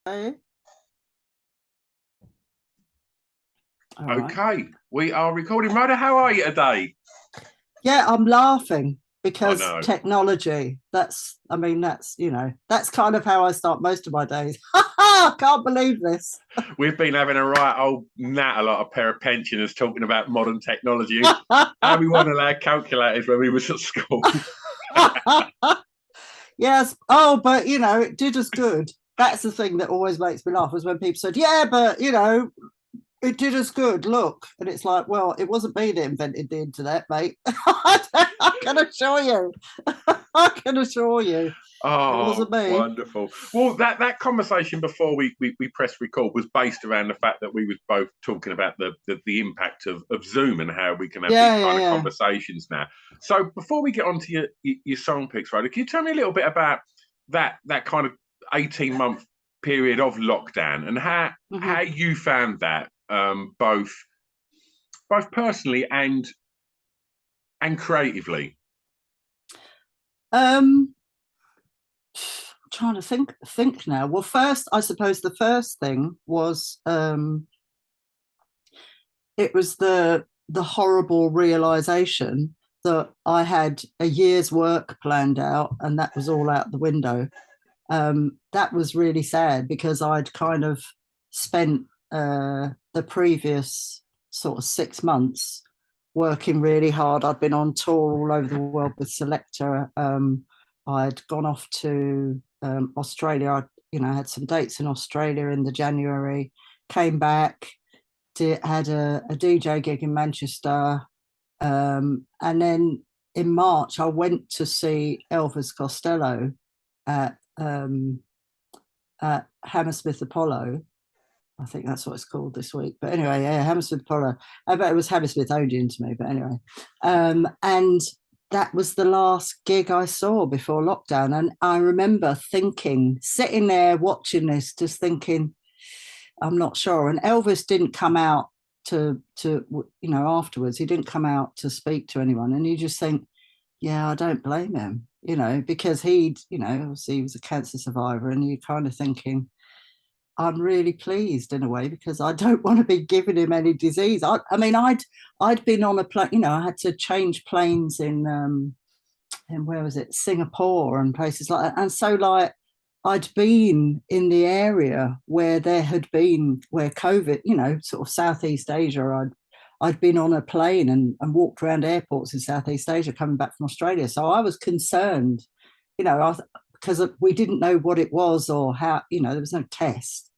Okay. All right. Okay, we are recording. Rhoda, how are you today? Yeah, I'm laughing I because know. technology, I mean, that's kind of how I start most of my days. I can't believe this. We've been having a right old nat, a lot of pair of pensioners talking about modern technology and how we weren't allowed calculators when we was at school. Yes. Oh, but it did us good. That's the thing that always makes me laugh is when people said, yeah, but it did us good. Look. And it's like, well, it wasn't me that invented the internet, mate. I can assure you. I can assure you. It Oh, wasn't me. wonderful. Well, that conversation before we pressed record was based around the fact that we was both talking about the impact of Zoom and how we can have these Yeah, yeah, kind of yeah. conversations now. So before we get on to your song picks, Rhoda, can you tell me a little bit about that kind of 18-month period of lockdown and Mm-hmm. how you found that both personally and creatively? Um, trying to think now. Well, first, I suppose the first thing was it was the horrible realization that I had a year's work planned out and that was all out the window. That was really sad because I'd kind of spent the previous sort of 6 months working really hard. I'd been on tour all over the world with Selector. I'd gone off to Australia. I had some dates in Australia in the January. Came back, had a DJ gig in Manchester, and then in March I went to see Elvis Costello at Hammersmith Apollo. I think that's what it's called this week. But anyway, yeah, Hammersmith Apollo. I bet it was Hammersmith Odeon to me, but anyway. And that was the last gig I saw before lockdown. And I remember thinking, sitting there watching this, just thinking, I'm not sure. And Elvis didn't come out to afterwards. He didn't come out to speak to anyone. And you just think, yeah, I don't blame him, because obviously he was a cancer survivor, and you're kind of thinking, I'm really pleased in a way because I don't want to be giving him any disease. I mean, I'd been on a plane, I had to change planes in where was it, Singapore and places like that, and so like I'd been in the area where there had been where COVID, sort of Southeast Asia. I'd been on a plane and walked around airports in Southeast Asia coming back from Australia. So I was concerned, because we didn't know what it was or how, there was no test.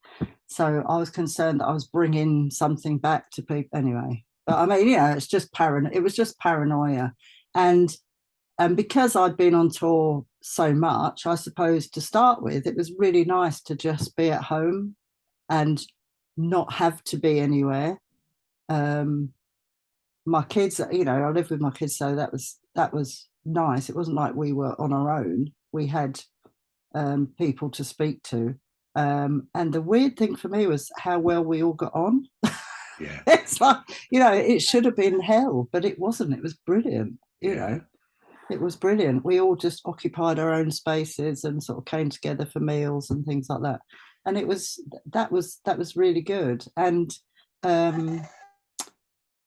So I was concerned that I was bringing something back to people anyway. But I mean, it's just it was just paranoia. And because I'd been on tour so much, I suppose to start with, it was really nice to just be at home and not have to be anywhere. My kids, I lived with my kids, so that was nice. It wasn't like we were on our own. We had people to speak to. And the weird thing for me was how well we all got on. Yeah. It's like, it should have been hell, but it wasn't. It was brilliant, Yeah. It was brilliant. We all just occupied our own spaces and sort of came together for meals and things like that. And that was really good. And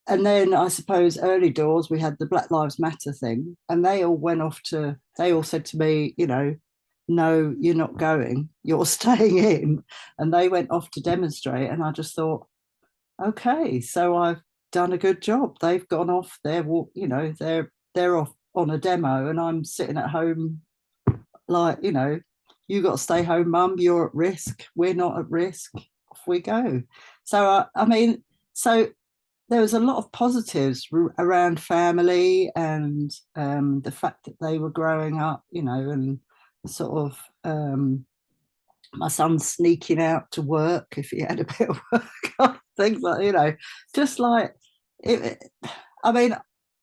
then I suppose early doors we had the Black Lives Matter thing, and they all said to me, no, you're not going, you're staying in. And they went off to demonstrate. And I just thought, okay, so I've done a good job. They've gone off, they're off on a demo, and I'm sitting at home like, you got to stay home, mum, you're at risk, we're not at risk, off we go. So I mean, so there was a lot of positives around family and the fact that they were growing up, and sort of my son sneaking out to work if he had a bit of work, things like, just like it. I mean,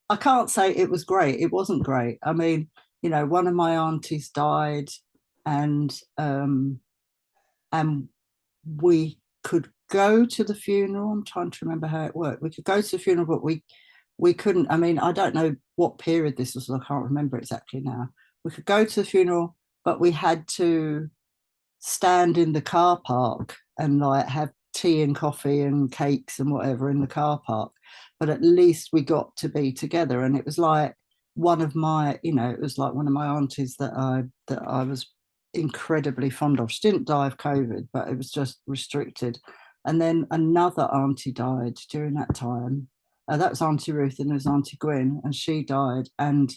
I can't say it was great. It wasn't great. I mean, one of my aunties died, and we could go to the funeral. I'm trying to remember how it worked. We could go to the funeral, but we couldn't. I mean, I don't know what period this was. I can't remember exactly now. We could go to the funeral, but we had to stand in the car park and like have tea and coffee and cakes and whatever in the car park, but at least we got to be together. And it was like one of my, it was like one of my aunties that I was incredibly fond of. She didn't die of COVID, but it was just restricted. And then another auntie died during that time. That was Auntie Ruth, and there was Auntie Gwyn, and she died, and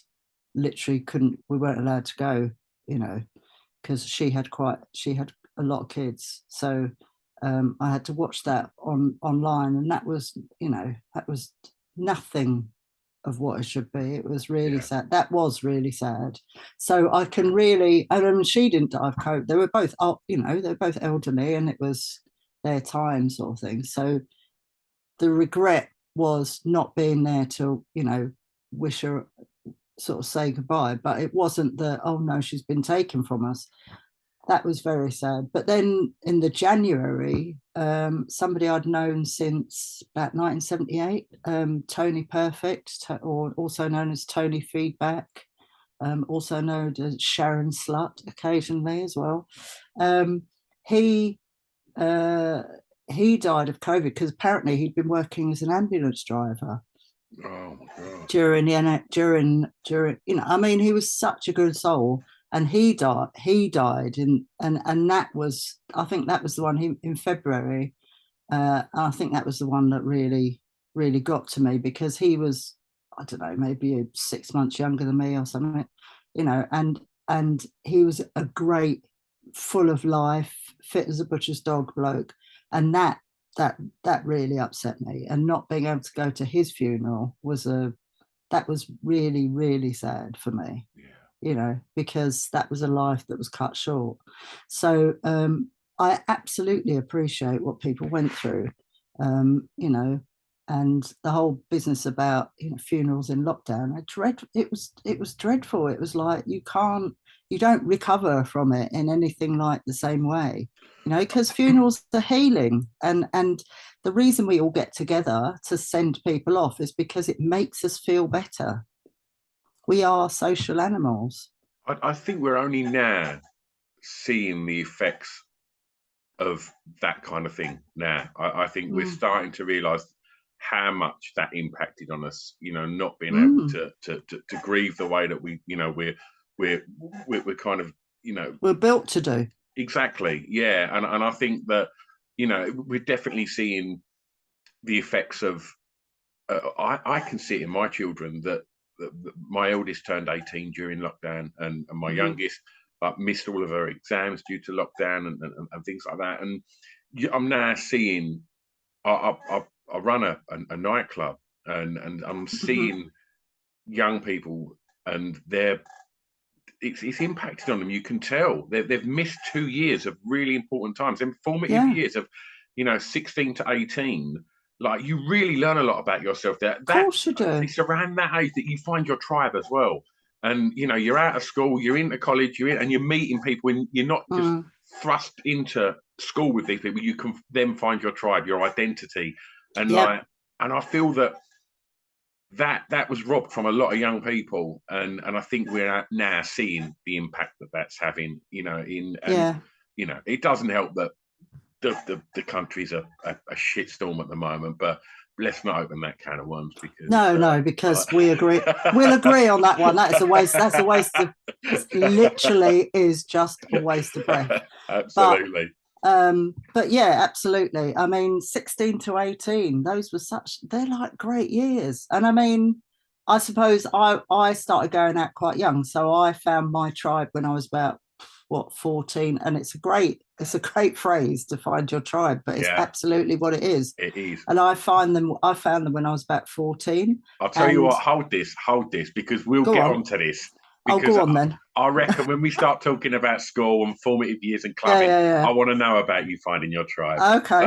literally we weren't allowed to go, because she had a lot of kids. So I had to watch that online, and that was nothing of what it should be. It was really sad. That was really sad. So I can really, I mean, she didn't die of COVID. They were both, they were both elderly, and it was their time sort of thing. So the regret was not being there to, wish her, sort of say goodbye. But it wasn't that, oh no, she's been taken from us. That was very sad. But then in the January, somebody I'd known since about 1978, Tony Perfect, or also known as Tony Feedback, also known as Sharon Slut occasionally as well. He died of COVID because apparently he'd been working as an ambulance driver. Oh my God. During, I mean, he was such a good soul. And he died and that was, I think that was the one in February. I think that was the one that really, really got to me, because he was, I don't know, maybe 6 months younger than me or something, and he was a great, full of life, fit as a butcher's dog bloke. And that really upset me. And not being able to go to his funeral was really, really sad for me. Because that was a life that was cut short. So I absolutely appreciate what people went through, and the whole business about funerals in lockdown. It was dreadful. It was like you don't recover from it in anything like the same way, because funerals are healing, and the reason we all get together to send people off is because it makes us feel better. We are social animals. I think we're only now seeing the effects of that kind of thing now. I think we're starting to realise how much that impacted on us, not being able to grieve the way that we're kind of, we're built to do. Exactly. Yeah. And I think that, we're definitely seeing the effects of, I can see it in my children that my eldest turned 18 during lockdown, and my youngest missed all of her exams due to lockdown and things like that. And I'm now seeing, I run a nightclub, and I'm seeing young people, and it's impacted on them. You can tell they've missed 2 years of really important times, and formative years of 16 to 18. Like, you really learn a lot about yourself there. Of course you do. It's around that age that you find your tribe as well. And, you're out of school, you're into college, and you're meeting people, and you're not just thrust into school with these people. You can then find your tribe, your identity. And and I feel that was robbed from a lot of young people. And I think we're now seeing the impact that's having, it doesn't help that the country's a shitstorm at the moment, but let's not open that can of worms, because because we agree. We'll agree on that one. That is a waste. That's a waste of. It literally is just a waste of breath. Absolutely. But yeah, absolutely. I mean, 16 to 18, those were they're like great years. And I mean, I suppose I started going out quite young, so I found my tribe when I was about 14, and it's a great phrase to find your tribe, but it's absolutely what it is. It is. And I found them when I was about 14. I'll tell you what, hold this, because we'll get onto this. I'll go on then. I reckon when we start talking about school and formative years and clubbing, I want to know about you finding your tribe. Okay,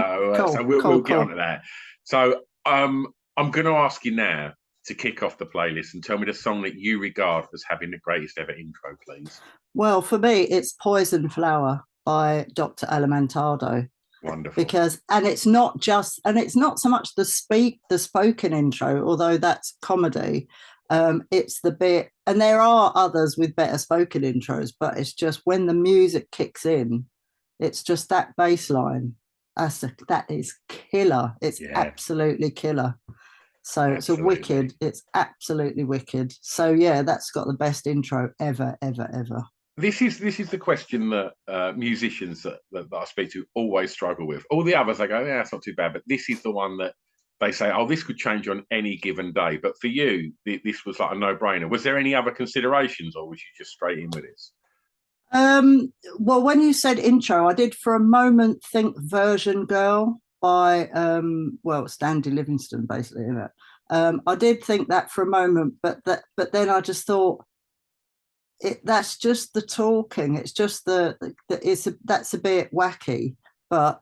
so we'll get onto that. So I'm going to ask you now to kick off the playlist and tell me the song that you regard as having the greatest ever intro, please. Well, for me, it's Poison Flower by Dr. Alimantado. Wonderful. And it's not so much the spoken intro, although that's comedy. It's the bit, and there are others with better spoken intros, but it's just when the music kicks in, It's just that bass line. That is killer. It's Yeah, absolutely killer. So it's a absolutely. wicked, it's absolutely wicked. So yeah, that's got the best intro ever, ever, ever. This is the question that musicians that I speak to always struggle with. All the others, they go, yeah, it's not too bad. But this is the one that they say, oh, this could change on any given day. But for you, this was like a no-brainer. Was there any other considerations, or was you just straight in with this? Well, when you said intro, I did for a moment think Version Girl by well, Stanley Livingston, basically, isn't it? I did think that for a moment, but then I just thought that's just the talking. It's just that's a bit wacky, but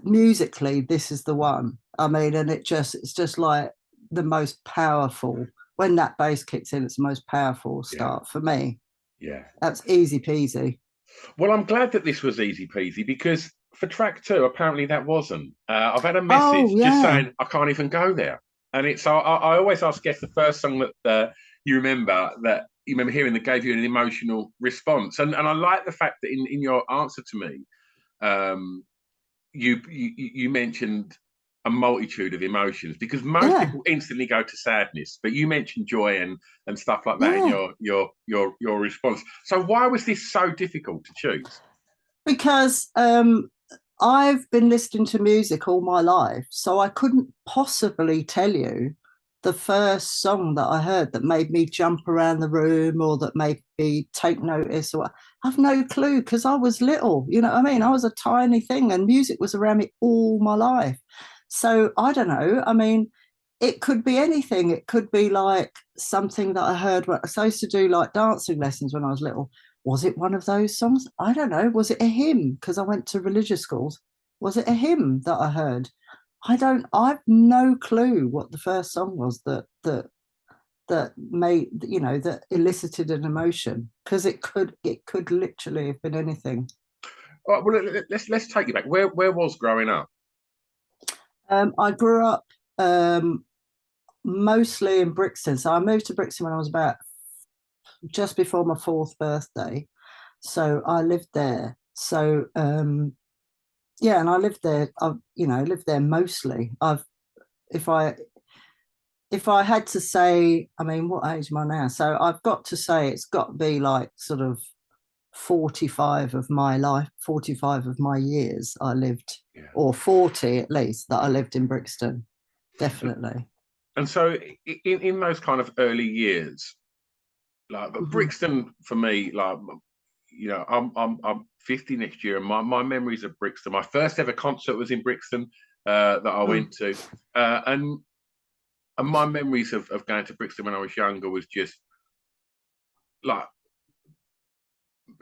musically, this is the one. I mean, and it's just like the most powerful. When that bass kicks in, it's the most powerful Yeah, start for me. yeah. That's easy peasy. Well, I'm glad that this was easy peasy because for track two, apparently that wasn't. I've had a Oh message just yeah, saying I can't even go there, and it's I always ask guests the first song that that you remember hearing that gave you an emotional response, and I like the fact that in your answer to me, um, you mentioned a multitude of emotions because most yeah, people instantly go to sadness, but you mentioned joy and stuff like that in yeah. your response. So why was this so difficult to choose? Because I've been listening to music all my life, so I couldn't possibly tell you the first song that I heard that made me jump around the room or that made me take notice. Or I've no clue because I was little. You know what I mean? I Yeah, was a tiny thing, and music was around me all my life. So I don't know. I mean, it could be anything. It could be like something that I heard. I used to do like dancing lessons when I was little. Was it one of those songs? I don't know. Was it a hymn? Because I went to religious schools. Was it a hymn that I heard? I've no clue what the first song was that made, that elicited an emotion, because it could literally have been anything. all right, well, let's take you back. Where was growing up? I grew up mostly in Brixton. So I moved to Brixton when I was about just before my fourth birthday. So I lived there. So yeah, and I lived there. I've lived there mostly. If I if I had to say, I mean, what age am I now? So I've got to say it's got to be like sort of 45 of my life, 45 of my years I lived, Yeah. or 40 at least, that I lived in Brixton. Definitely. And so in those kind of early years, like Mhm. Brixton for me, like I'm 50 next year, and my memories of Brixton. My first ever concert was in Brixton that I Mm. went to, and my memories of going to Brixton when I was younger was just like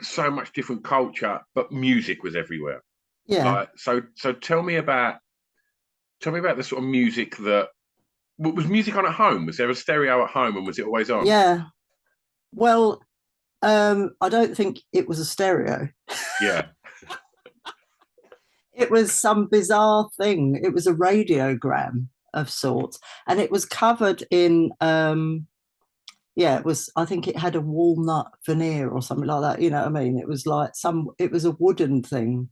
so much different culture, but music was everywhere. Yeah. Like so, tell me about the sort of music that was music on at home. Was there a stereo at home, and was it always on? Yeah. Well, I don't think it was a stereo. Yeah, It was some bizarre thing. It was a radiogram of sorts, and it was covered in yeah, it was, I think it had a walnut veneer or something like that. You know what I mean? It was like it was a wooden thing.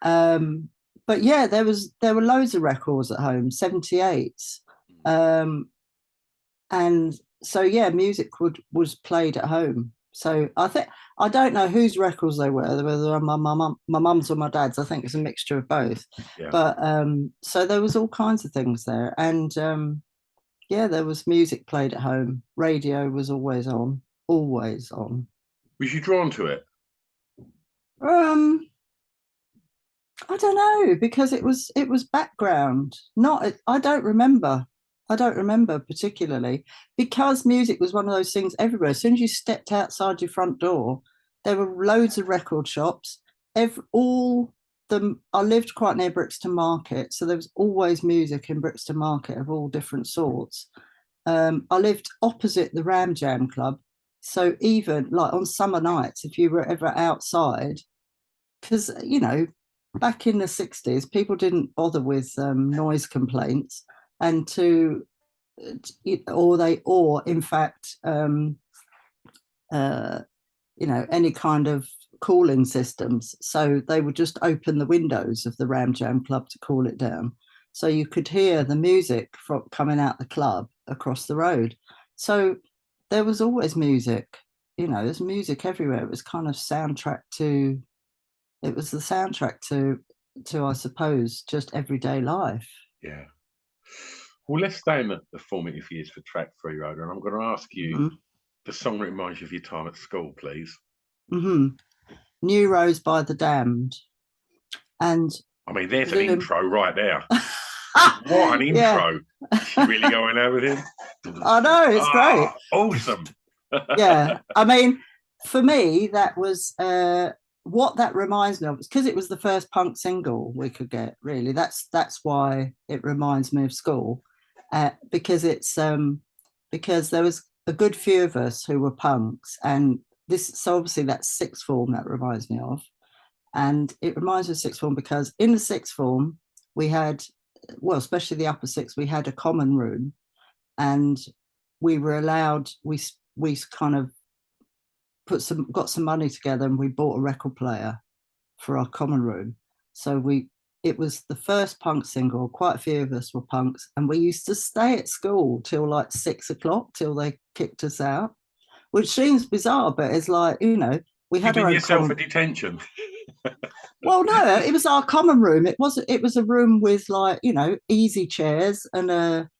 Um, but yeah, there were loads of records at home, 78s. Um, and so yeah, music was played at home. So I don't know whose records they were, whether my mum's or my dad's. I think it's a mixture of both. yeah. But so there was all kinds of things there. And yeah, there was music played at home. Radio was always on, always on. Was you drawn to it? Um, I don't know, because it was background. Not I don't remember. I don't remember particularly, because music was one of those things everywhere. As soon as you stepped outside your front door, there were loads of record shops. All the I lived quite near Brixton Market, so there was always music in Brixton Market of all different sorts. I lived opposite the Ram Jam Club, so even like on summer nights, if you were ever outside, because back in the 60s, people didn't bother with noise complaints, and or in fact, uh, any kind of cooling systems. So they would just open the windows of the Ram Jam Club to cool it down. So you could hear the music from coming out the club across the road. So there was always music, there's music everywhere. It was kind of it was the soundtrack to I suppose, just everyday life. Yeah. Well, let's stay in the formative years for track 3, Rhoda, and I'm going to ask you the song that reminds you of your time at school, please. New Rose by the Damned. And I mean, there's an intro right there. What an intro. She really going out with him? I know, it's great. Awesome. Yeah. I mean, for me, that was what that reminds me of. It's because it was the first punk single we could get, really. That's why it reminds me of school. Because it's because there was a good few of us who were punks, and so obviously that's sixth form that reminds me of. And it reminds me of sixth form because in the sixth form we had, well, especially the upper sixth, we had a common room, and we were allowed, we kind of got some money together, and we bought a record player for our common room. So it was the first punk single. Quite a few of us were punks, and we used to stay at school till like 6 o'clock till they kicked us out, which seems bizarre, but it's like, we had our own yourself a detention. Well, no, it was our common room. It was a room with, like, easy chairs and a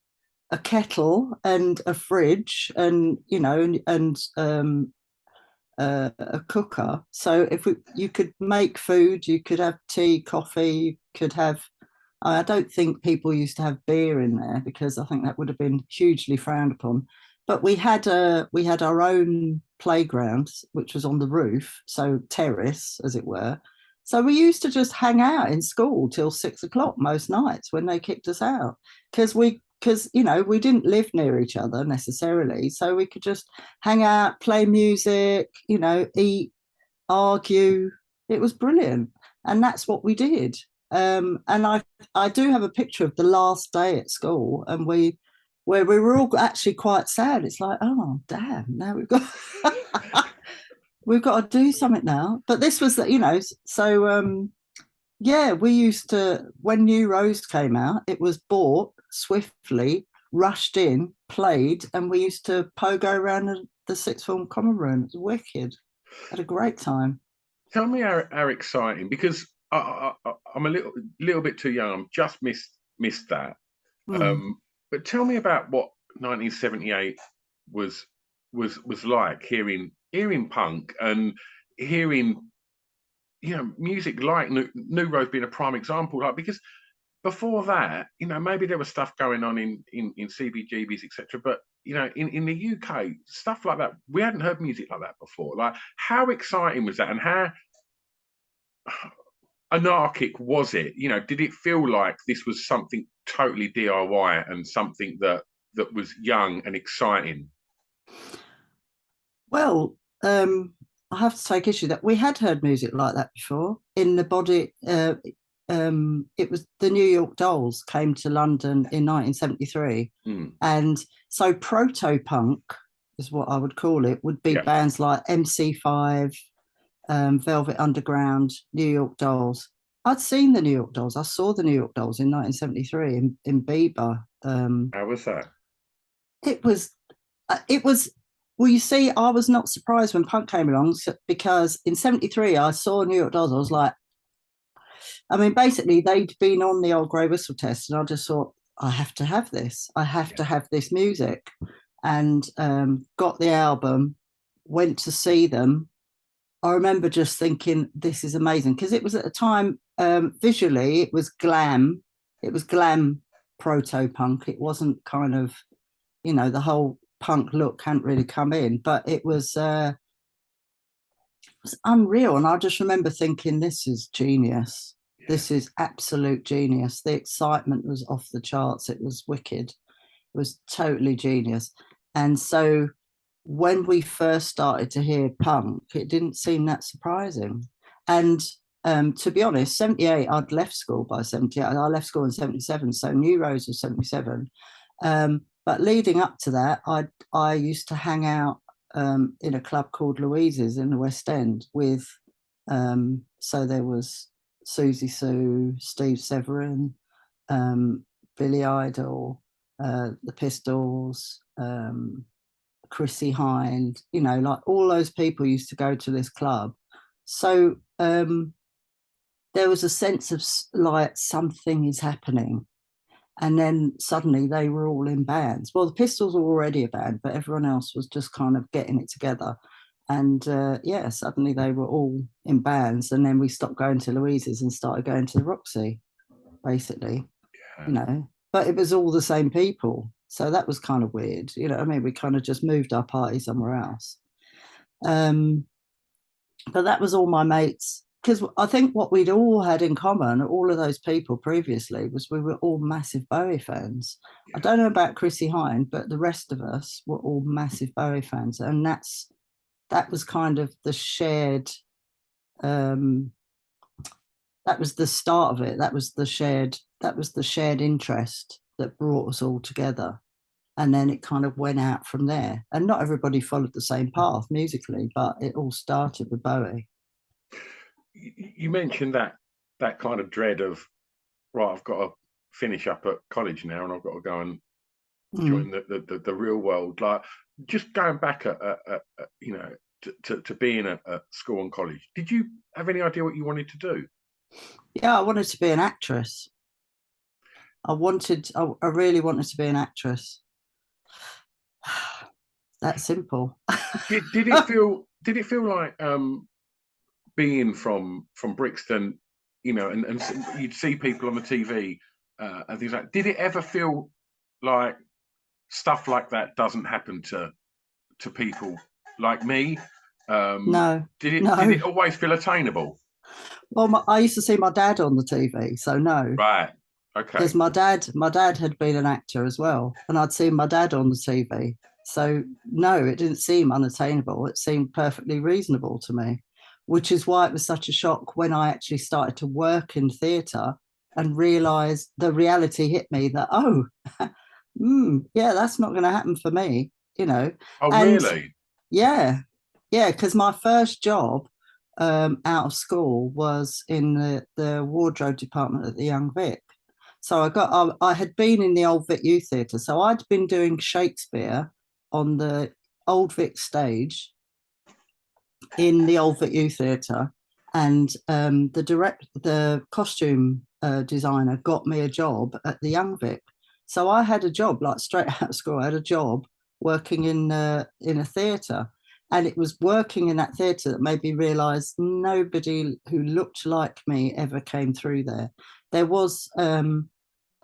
kettle and a fridge and a cooker. So you could make food, you could have tea, coffee, you could have. I don't think people used to have beer in there because I think that would have been hugely frowned upon. But we had our own playground, which was on the roof, so terrace, as it were. So we used to just hang out in school till 6 o'clock most nights when they kicked us out, because we didn't live near each other necessarily, so we could just hang out, play music, eat, argue. It was brilliant, and that's what we did. And I do have a picture of the last day at school, and where we were all actually quite sad. It's like, oh damn, now we've got to do something now. But this was so yeah, we used to, when New Rose came out, it was bought swiftly, rushed in, played, and we used to pogo around the sixth form common room. It was wicked. Had a great time. Tell me how exciting, because I'm a little bit too young. I'm just missed that. But tell me about what 1978 was like, hearing punk and hearing music like New Rose being a prime example, like, because before that, maybe there was stuff going on in CBGBs, etc. But in the UK, stuff like that, we hadn't heard music like that before. Like, how exciting was that, and how anarchic was it? Did it feel like this was something totally DIY and something that was young and exciting? Well, I have to take issue that we had heard music like that before. In the body, it was the New York Dolls came to London in 1973, and so proto-punk is what I would call it. Would be bands like MC5, Velvet Underground, New York Dolls. I'd seen the New York Dolls. I saw the New York Dolls in 1973 in Bieber. How was that? It was. Well, you see, I was not surprised when punk came along, because in 73 I saw New York Dolls. I was like, I mean, basically they'd been on the old Grey Whistle test, and I just thought, I have to have this. I have to have this music, and got the album, went to see them. I remember just thinking, this is amazing, because it was at the time, visually, it was glam. It was glam proto-punk. It wasn't kind of, the whole punk look hadn't really come in, but it was unreal. And I just remember thinking, this is genius. This is absolute genius. The excitement was off the charts. It was wicked. It was totally genius. And so when we first started to hear punk, it didn't seem that surprising. And to be honest, 78, I'd left school by 78. I left school in 77, so New Rose was 77. But leading up to that, I used to hang out in a club called Louise's in the West End with So there was Susie Sue, Steve Severin, Billy Idol, the Pistols, Chrissy Hind, you know, like all those people used to go to this club. So there was a sense of like something is happening. And then suddenly they were all in bands. Well, the Pistols were already a band, but everyone else was just kind of getting it together. And yeah, suddenly they were all in bands. And then we stopped going to Louise's and started going to the Roxy, basically, Yeah. you know. But it was all the same people. So that was kind of weird. You know what I mean? We kind of just moved our party somewhere else. But that was all my mates. Because I think what we'd all had in common, all of those people previously, was we were all massive Bowie fans. I don't know about Chrissy Hind, but the rest of us were all massive Bowie fans. And that was kind of the shared that was the start of it. That was the shared interest that brought us all together. And then it kind of went out from there. And not everybody followed the same path musically, but it all started with Bowie. You mentioned that kind of dread of, right, I've got to finish up at college now and I've got to go and join the real world. Like, just going back you know, to being at school and college, did you have any idea what you wanted to do? Yeah, I wanted to be an actress. I really wanted to be an actress. That's simple. Did it feel like being from Brixton, you know, and you'd see people on the TV and things like, did it ever feel like stuff like that doesn't happen to people like me? No. Did it always feel attainable? Well, I used to see my dad on the TV, so no. Right. Okay. Because my dad had been an actor as well, and I'd seen my dad on the TV. So no, it didn't seem unattainable. It seemed perfectly reasonable to me, which is why it was such a shock when I actually started to work in theatre and realised the reality hit me that, yeah, that's not going to happen for me, you know. Oh, and really? Yeah, because my first job out of school was in the wardrobe department at the Young Vic. So I had been in the Old Vic Youth Theatre. So I'd been doing Shakespeare on the Old Vic stage in the Old Vic Youth Theatre. And the costume designer got me a job at the Young Vic. So I had a job, like straight out of school, I had a job working in a theatre. And it was working in that theatre that made me realise nobody who looked like me ever came through there. There was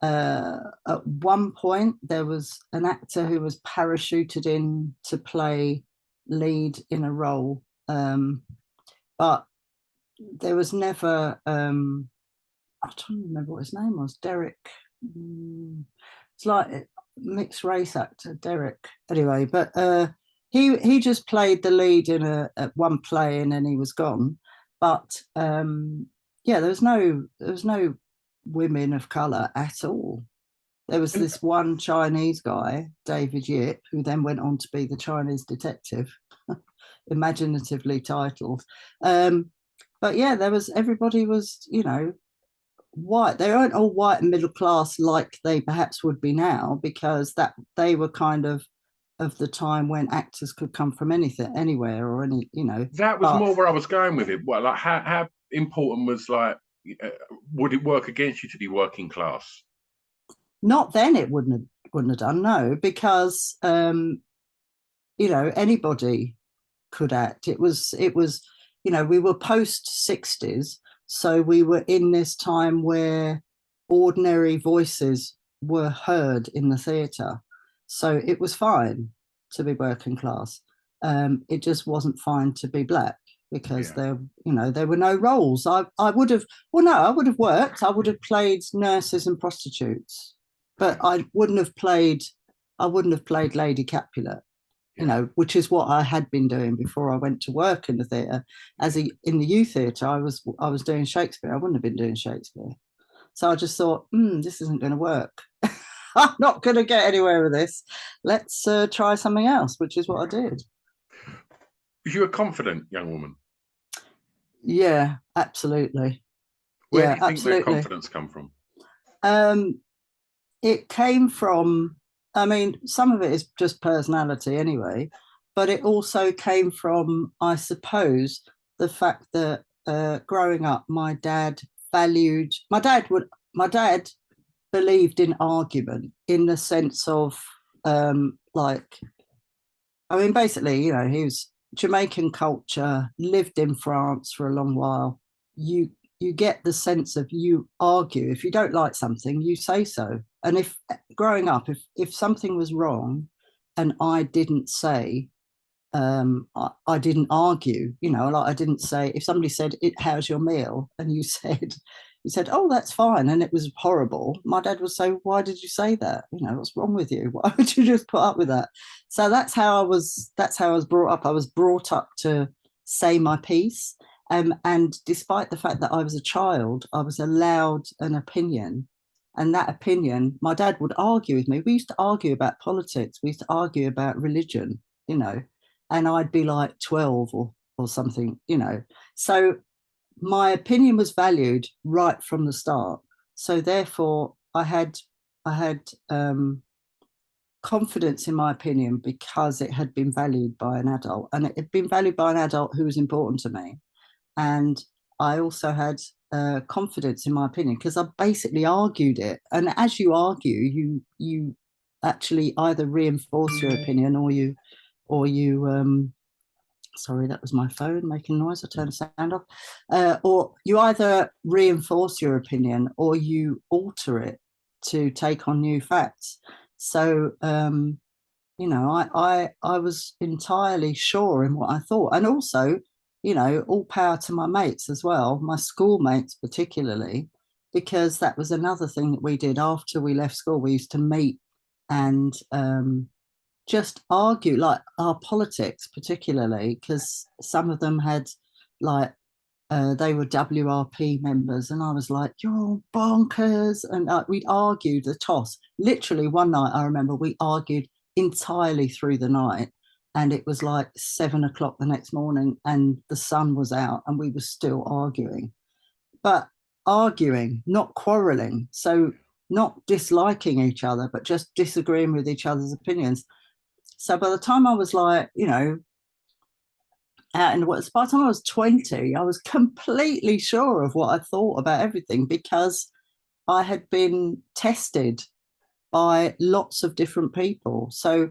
at one point there was an actor who was parachuted in to play lead in a role, but there was never I don't remember what his name was. Derek. It's like a mixed race actor, Derek. Anyway, but he just played the lead in at one play and then he was gone. But yeah, there was no women of colour at all. There was this one Chinese guy, David Yip, who then went on to be the Chinese detective, imaginatively titled. But yeah, everybody was, you know, white. They weren't all white and middle class like they perhaps would be now, because that they were kind of the time when actors could come from anywhere or any, you know. That was more where I was going with it. Well, like how important was, like, would it work against you to be working class? Not then. It wouldn't have done, no, because you know, anybody could act. It was, you know, we were post 60s, so we were in this time where ordinary voices were heard in the theatre. So it was fine to be working class. It just wasn't fine to be black, because there were no roles. I would have worked. I would have played nurses and prostitutes, but I wouldn't have played Lady Capulet, you know, which is what I had been doing before I went to work in the theatre. In the youth theatre, I was doing Shakespeare. I wouldn't have been doing Shakespeare. So I just thought, this isn't going to work. I'm not going to get anywhere with this. Let's try something else, which is what I did. Was you a confident young woman? Yeah, absolutely. Where do Yeah, you think that absolutely. confidence come from? Um, it came from, I mean, some of it is just personality anyway, but it also came from, I suppose, the fact that growing up, my dad believed in argument in the sense of, like, I mean, basically, he was Jamaican culture, lived in France for a long while. You get the sense of you argue. If you don't like something, you say so. And if growing up, if something was wrong and I didn't say, I didn't argue, like I didn't say, if somebody said, how's your meal? And you said, oh, that's fine. And it was horrible. My dad would say, why did you say that? What's wrong with you? Why would you just put up with that? So that's how I was brought up. I was brought up to say my piece. And despite the fact that I was a child, I was allowed an opinion. And that opinion, my dad would argue with me. We used to argue about politics. We used to argue about religion, you know and I'd be like 12 or something. So my opinion was valued right from the start. So therefore, I had confidence in my opinion because it had been valued by an adult, and it had been valued by an adult who was important to me. And I also had confidence in my opinion because I basically argued it. And as you argue, you actually either reinforce your opinion or you sorry, that was my phone making noise. I turned the sound off. Or you either reinforce your opinion or you alter it to take on new facts. So, I was entirely sure in what I thought. And also, all power to my mates as well, my schoolmates particularly, because that was another thing that we did after we left school. We used to meet and just argue like our politics, particularly because some of them had like they were WRP members, and I was like, "You're all bonkers," and we'd argue the toss. Literally, one night I remember we argued entirely through the night, and it was like 7 o'clock the next morning, and the sun was out, and we were still arguing, but arguing, not quarreling. So not disliking each other, but just disagreeing with each other's opinions. So by the time I was like, out in the world, by the time I was 20, I was completely sure of what I thought about everything because I had been tested by lots of different people. So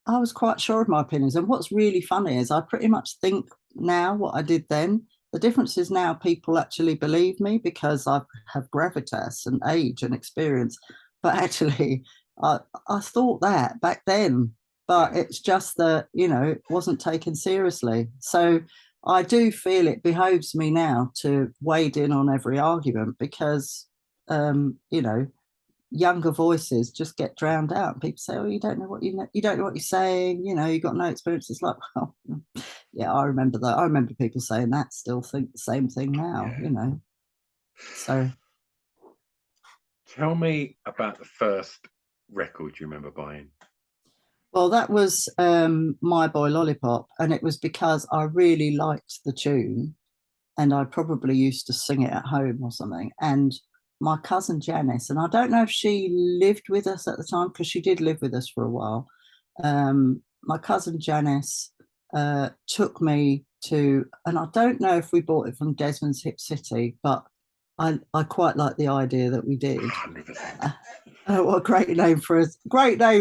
I was quite sure of my opinions. And what's really funny is I pretty much think now what I did then. The difference is now people actually believe me because I have gravitas and age and experience. But actually, I thought that back then, but Yeah. it's just that, it wasn't taken seriously. So I do feel it behoves me now to wade in on every argument because, younger voices just get drowned out. People say, "Oh, you don't know what you don't know what you're saying. You've got no experience." It's like, well, yeah, I remember that. I remember people saying that. Still think the same thing now. Yeah. So, Tell me about the first record you remember buying. well, that was My Boy Lollipop, and it was because I really liked the tune, and I probably used to sing it at home or something. And my cousin Janice, and I don't know if she lived with us at the time because she did live with us for a while. My cousin Janice took me to, and I don't know if we bought it from Desmond's Hip City, but I quite like the idea that we did. 100%. What a great name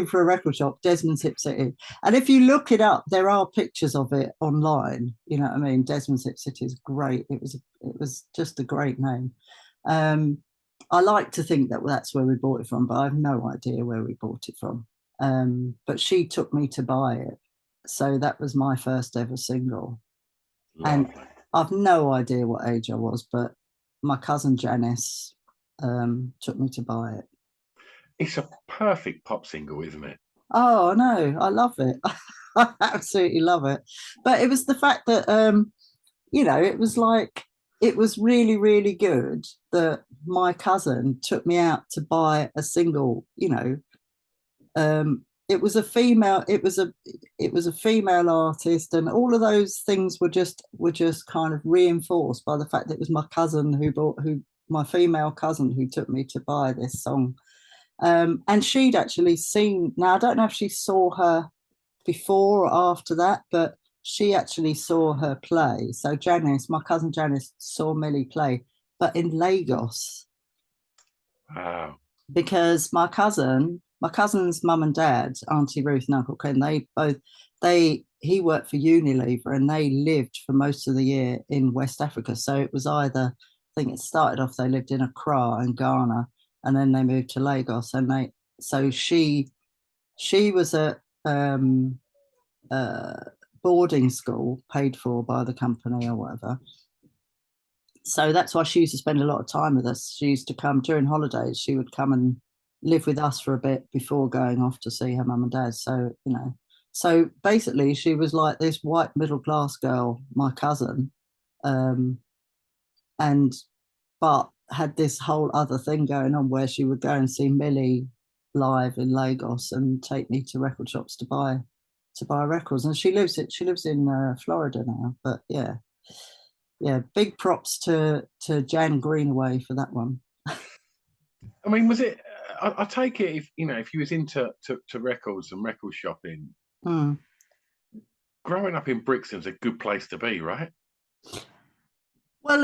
for a record shop, Desmond's Hip City. And if you look it up, there are pictures of it online. You know what I mean? Desmond's Hip City is great. It was just a great name. Um, I like to think that that's where we bought it from, but I have no idea where we bought it from. But she took me to buy it, so that was my first ever single. And Lovely. I've no idea what age I was, but my cousin Janice took me to buy it. It's a perfect pop single, isn't it? Oh no, I love it. I absolutely love it. But it was the fact that it was like it was really, really good that my cousin took me out to buy a single, it was a female, it was a female artist, and all of those things were just kind of reinforced by the fact that it was my cousin who my female cousin who took me to buy this song. And she'd actually seen, now I don't know if she saw her before or after that, but she actually saw her play. So Janice, my cousin Janice, saw Millie play, but in Lagos. Wow. Because my cousin's mum and dad, Auntie Ruth and Uncle Ken, he worked for Unilever and they lived for most of the year in West Africa. So it was either, I think it started off, they lived in Accra and Ghana, and then they moved to Lagos. And she was at boarding school paid for by the company or whatever. So that's why she used to spend a lot of time with us. She used to come during holidays. She would come and live with us for a bit before going off to see her mum and dad. So, so basically she was like this white middle class girl, my cousin, but had this whole other thing going on where she would go and see Millie live in Lagos and take me to record shops to buy records. And she lives in Florida now. But yeah, big props to Jan Greenaway for that one. I mean, was it? I take it if you was into records and record shopping, growing up in Brixton's a good place to be, right? Well,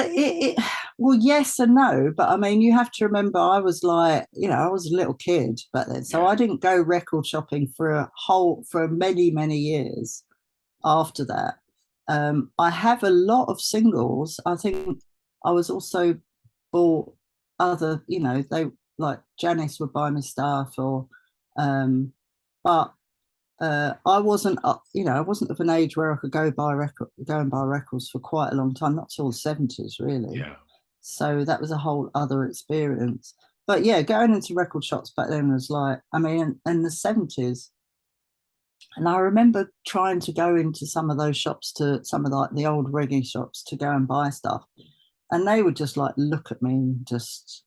well, yes and no, but I mean, you have to remember, I was like, I was a little kid back then, so I didn't go record shopping for many, many years after that. I have a lot of singles. I think I was also bought other, they like Janice would buy me stuff, or but I wasn't, I wasn't of an age where I could go and buy records for quite a long time, not till the 70s, really. Yeah. So that was a whole other experience. But yeah, going into record shops back then was like, I mean, in the 70s. And I remember trying to go into some of those shops, to some of like the old reggae shops, to go and buy stuff. And they would just like look at me and just,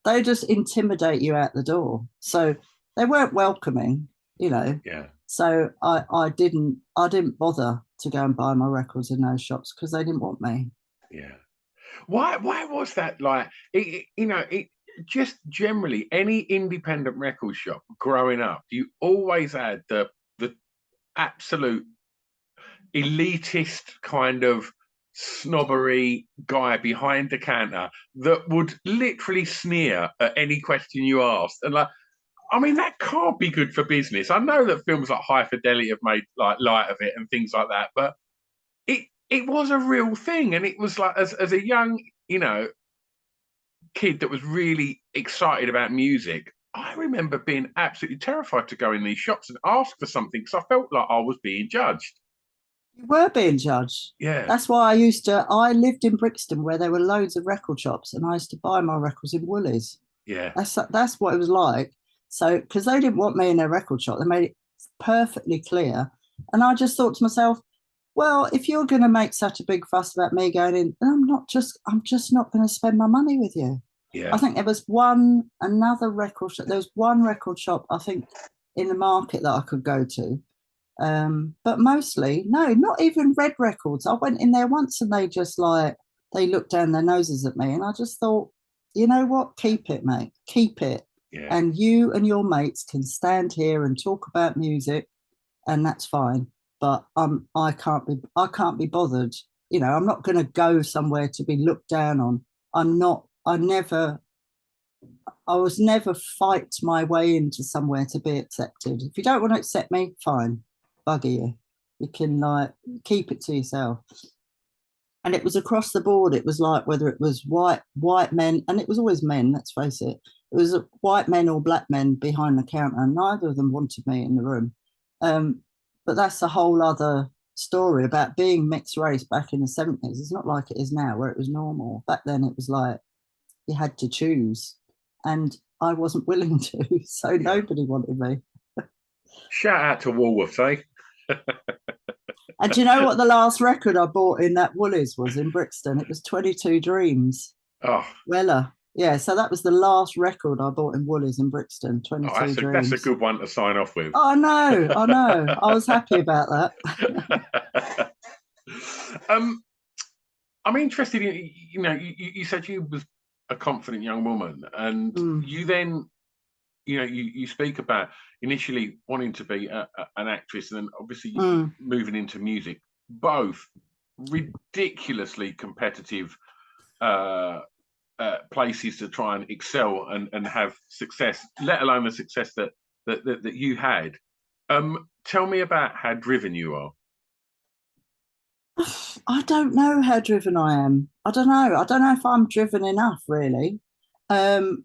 they just intimidate you out the door. So they weren't welcoming, Yeah. So I didn't bother to go and buy my records in those shops because they didn't want me. Yeah. Why was that like? It just generally any independent record shop growing up, you always had the absolute elitist kind of snobbery guy behind the counter that would literally sneer at any question you asked, and like, I mean, that can't be good for business. I know that films like High Fidelity have made like light of it and things like that, but it was a real thing, and it was like as a young kid that was really excited about music, I remember being absolutely terrified to go in these shops and ask for something because I felt like I was being judged. You were being judged. Yeah. That's why I lived in Brixton where there were loads of record shops, and I used to buy my records in Woolies. Yeah. That's what it was like. So, because they didn't want me in their record shop, they made it perfectly clear. And I just thought to myself, well, if you're going to make such a big fuss about me going in, I'm just not going to spend my money with you. Yeah. I think there was another record shop. There was one record shop, I think, in the market that I could go to. But mostly, no, not even Red Records. I went in there once and they just they looked down their noses at me. And I just thought, you know what? Keep it, mate. Keep it. Yeah. And you and your mates can stand here and talk about music, and that's fine. But I can't be bothered. I'm not going to go somewhere to be looked down on. I was never fight my way into somewhere to be accepted. If you don't want to accept me, fine, bugger you. You can keep it to yourself. And it was across the board. It was like whether it was white men, and it was always men, let's face it. It was white men or black men behind the counter, and neither of them wanted me in the room. But that's a whole other story about being mixed race back in the 70s. It's not like it is now where it was normal. Back then it was like you had to choose, and I wasn't willing to, so nobody wanted me. Shout out to Woolworths, eh? And do you know what the last record I bought in that Woolies was in Brixton? It was 22 Dreams. Oh. Weller. Yeah, so that was the last record I bought in Woolies in Brixton, Oh, 22 that's a Dreams. good one to sign off with. Oh, I know, I know. I was happy about that. um, I'm interested in, you said you was a confident young woman, and Mm, you then, you speak about initially wanting to be an actress, and then obviously mm. moving into music. Both ridiculously competitive places to try and excel and have success, let alone the success that you had. Tell me about how driven you are. I don't know how driven I am. I don't know. I don't know if I'm driven enough, really. Um,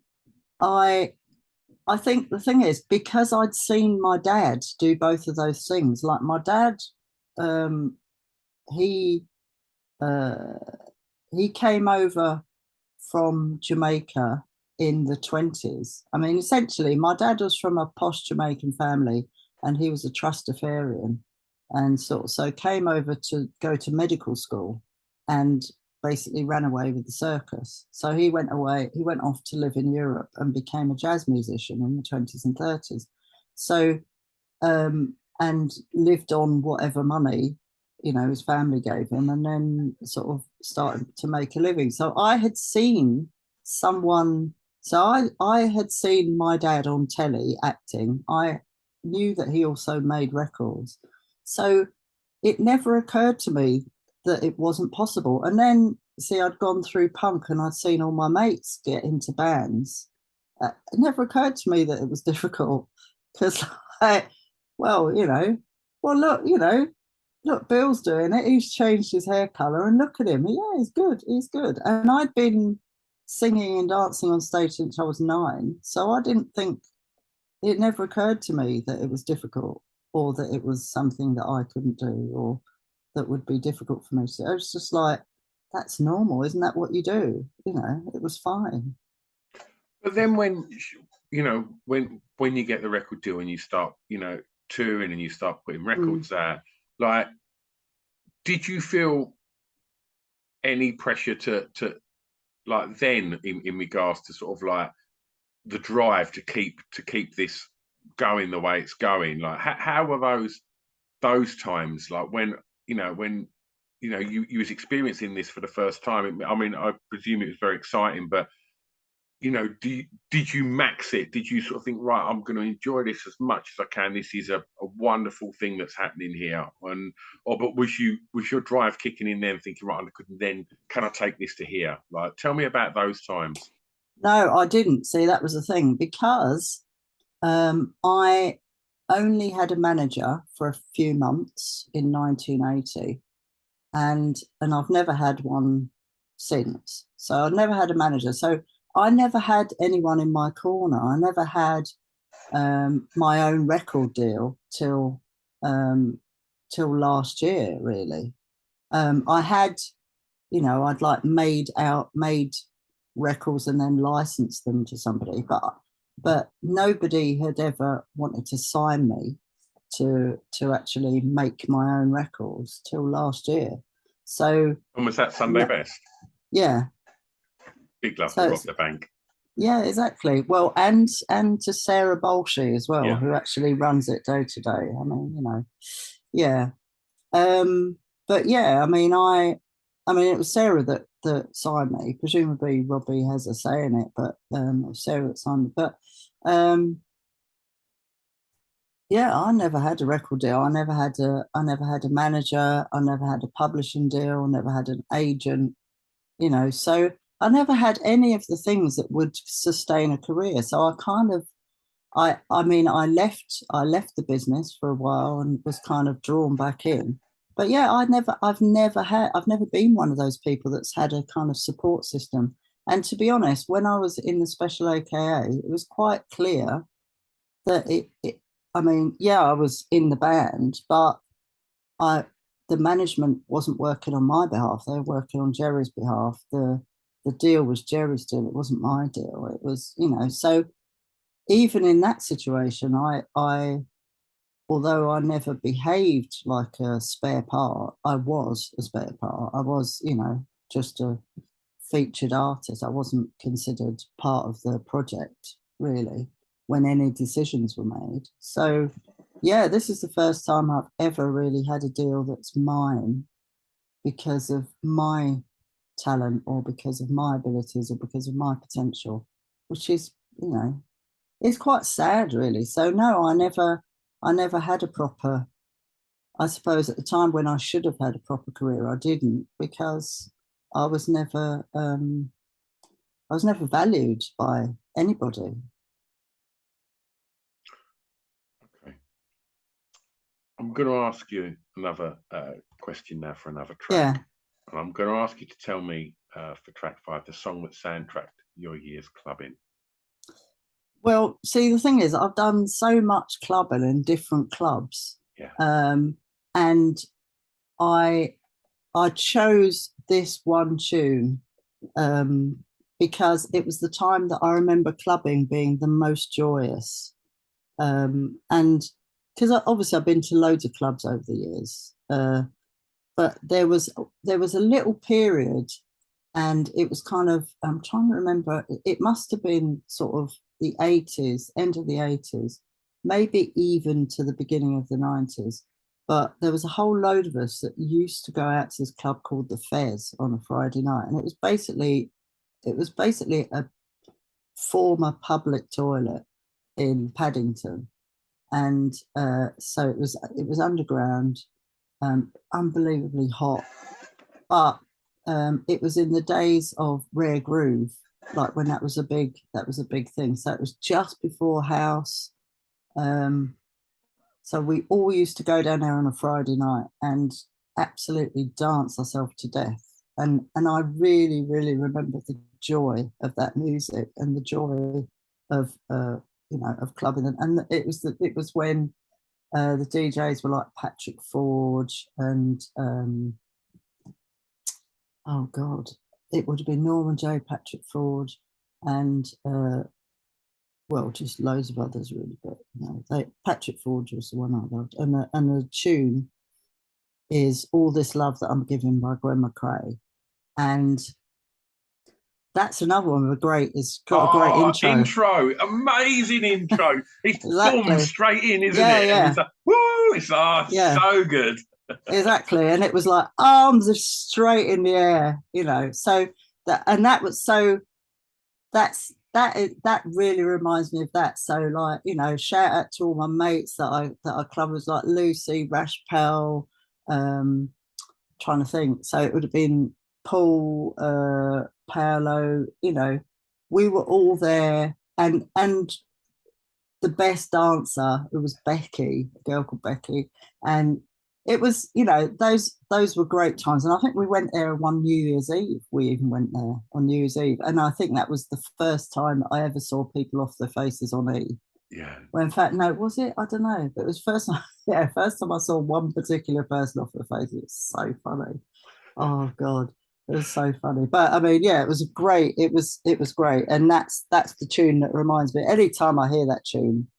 I I think the thing is because I'd seen my dad do both of those things. Like my dad, um, he uh, he came over from Jamaica in the 20s. I mean, essentially, my dad was from a posh Jamaican family, and he was a Trustafarian, and so came over to go to medical school, and basically ran away with the circus. So he went away. He went off to live in Europe and became a jazz musician in the 20s and 30s. So and lived on whatever money his family gave him, and then sort of started to make a living. So I had seen someone. So I had seen my dad on telly acting. I knew that he also made records. So it never occurred to me that it wasn't possible. And then see, I'd gone through punk and I'd seen all my mates get into bands. It never occurred to me that it was difficult because like, well, well, look, look, Bill's doing it. He's changed his hair color, and look at him. Yeah, he's good. He's good. And I'd been singing and dancing on stage since I was 9, so I didn't think it never occurred to me that it was difficult or that it was something that I couldn't do or that would be difficult for me to do. I was just like, that's normal, isn't that what you do? It was fine. But then when you get the record deal and you start touring and you start putting Mm. records out, like, did you feel any pressure to like then in regards to sort of like the drive to keep this going the way it's going? Like how were those times, like when you was experiencing this for the first time? I mean, I presume it was very exciting, but did you max it? Did you sort of think, right, I'm going to enjoy this as much as I can? This is a wonderful thing that's happening here. But was your drive kicking in then, thinking, right, can I take this to here? Like, tell me about those times. No, I didn't. See, that was the thing because I only had a manager for a few months in 1980, and I've never had one since. So I've never had a manager. So I never had anyone in my corner. I never had my own record deal um, till last year, really. I had, I'd like made records and then licensed them to somebody, but nobody had ever wanted to sign me to actually make my own records till last year. So And was that Sunday no, Best? yeah, Big love to so rock the bank. yeah, exactly. Well, and to Sarah Bolshe as well, Yeah. who actually runs it day to day. I mean, yeah. But yeah, I mean, it was Sarah that signed me. Presumably, Robbie has a say in it, but it was Sarah that signed me. But yeah, I never had a record deal. I never had a manager. I never had a publishing deal. I never had an agent. So I never had any of the things that would sustain a career. So I kind of, I mean, I left the business for a while and was kind of drawn back in. But yeah, I've never been one of those people that's had a kind of support system. And to be honest, when I was in the Special AKA, it was quite clear that I mean, yeah, I was in the band, but I the management wasn't working on my behalf. They were working on Jerry's behalf. The deal was Jerry's deal. It wasn't my deal. It was, so even in that situation, I although I never behaved like a spare part, I was a spare part. I was, just a featured artist. I wasn't considered part of the project really when any decisions were made. So yeah, this is the first time I've ever really had a deal that's mine because of my talent or because of my abilities or because of my potential, which is, you know, it's quite sad really. So no, I never had a proper, I suppose at the time when I should have had a proper career, I didn't, because I was never valued by anybody. Okay. I'm going to ask you another question now for another track. Yeah. And I'm going to ask you to tell me for track 5 the song that soundtracked your year's clubbing. Well, see, the thing is, I've done so much clubbing in different clubs. Yeah. And I chose this one tune because it was the time that I remember clubbing being the most joyous. And because obviously I've been to loads of clubs over the years, but there was a little period, and it was kind of, I'm trying to remember, it must have been sort of the 80s, end of the 80s, maybe even to the beginning of the 90s. But there was a whole load of us that used to go out to this club called the Fez on a Friday night, and it was basically a former public toilet in Paddington, and so it was underground, unbelievably hot, but it was in the days of Rare Groove, like when that was a big thing. So it was just before house. So we all used to go down there on a Friday night and absolutely dance ourselves to death. And I really, really remember the joy of that music and the joy of of clubbing. And it was when the DJs were like Patrick Forge and oh God, it would have been Norman J. Patrick Forge and well, just loads of others really, but Patrick Forge was the one I loved, and the tune is "All This Love That I'm Giving" by Gwen McCrae, and that's another one with a great. It's got a great intro. Amazing intro. It's Exactly. boom straight in, isn't Yeah, it? yeah. And it's like, woo! It's so good. Exactly, and it was like arms are straight in the air, So that was so. That really reminds me of that. So like, shout out to all my mates that I club was like Lucy, Rash Pell, trying to think. So it would have been Paul, Paolo, we were all there, and the best dancer, it was Becky, a girl called Becky, and it was, those were great times. And I think we went there one New Year's Eve. We even went there on New Year's Eve. And I think that was the first time I ever saw people off their faces on E. Yeah. Well, in fact, no, was it? I don't know. But it was first time I saw one particular person off their face. It was so funny. Oh God. It was so funny. But I mean, yeah, it was great. It was great. And that's the tune that reminds me. Anytime I hear that tune,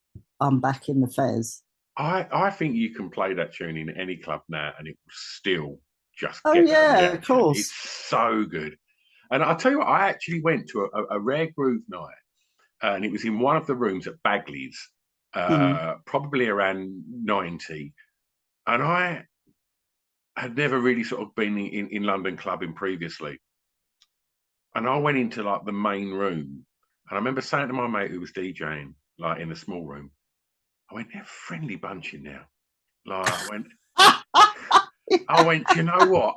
I'm back in the Fez. I think you can play that tune in any club now and it will still just get that reaction. Of course. It's so good. And I'll tell you what, I actually went to a Rare Groove night and it was in one of the rooms at Bagley's, probably around 90. And I had never really sort of been in London clubbing previously. And I went into like the main room and I remember saying to my mate who was DJing, like in the small room, I went, they're a friendly bunch in there. Like, I went, do you know what?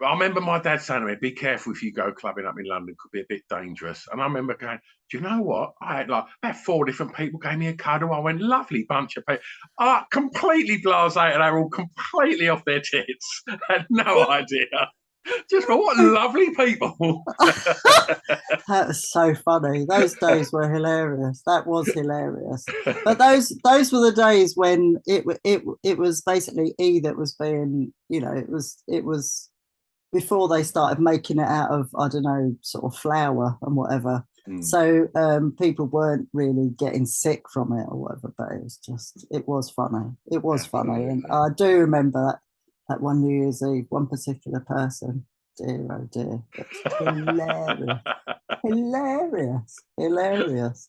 I remember my dad saying to me, be careful if you go clubbing up in London, could be a bit dangerous. And I remember going, do you know what? I had like about 4 different people gave me a cuddle. I went, lovely bunch of people. Completely blasé, and they were all completely off their tits. Had no idea. Just what lovely people. That was so funny. Those days were hilarious. That was hilarious. But those were the days when it was basically E that was being, it was before they started making it out of, I don't know, sort of flour and whatever. So people weren't really getting sick from it or whatever, but it was funny. It was funny. And I do remember that one New Year's Eve, one particular person. dear, oh dear. It's hilarious. Hilarious.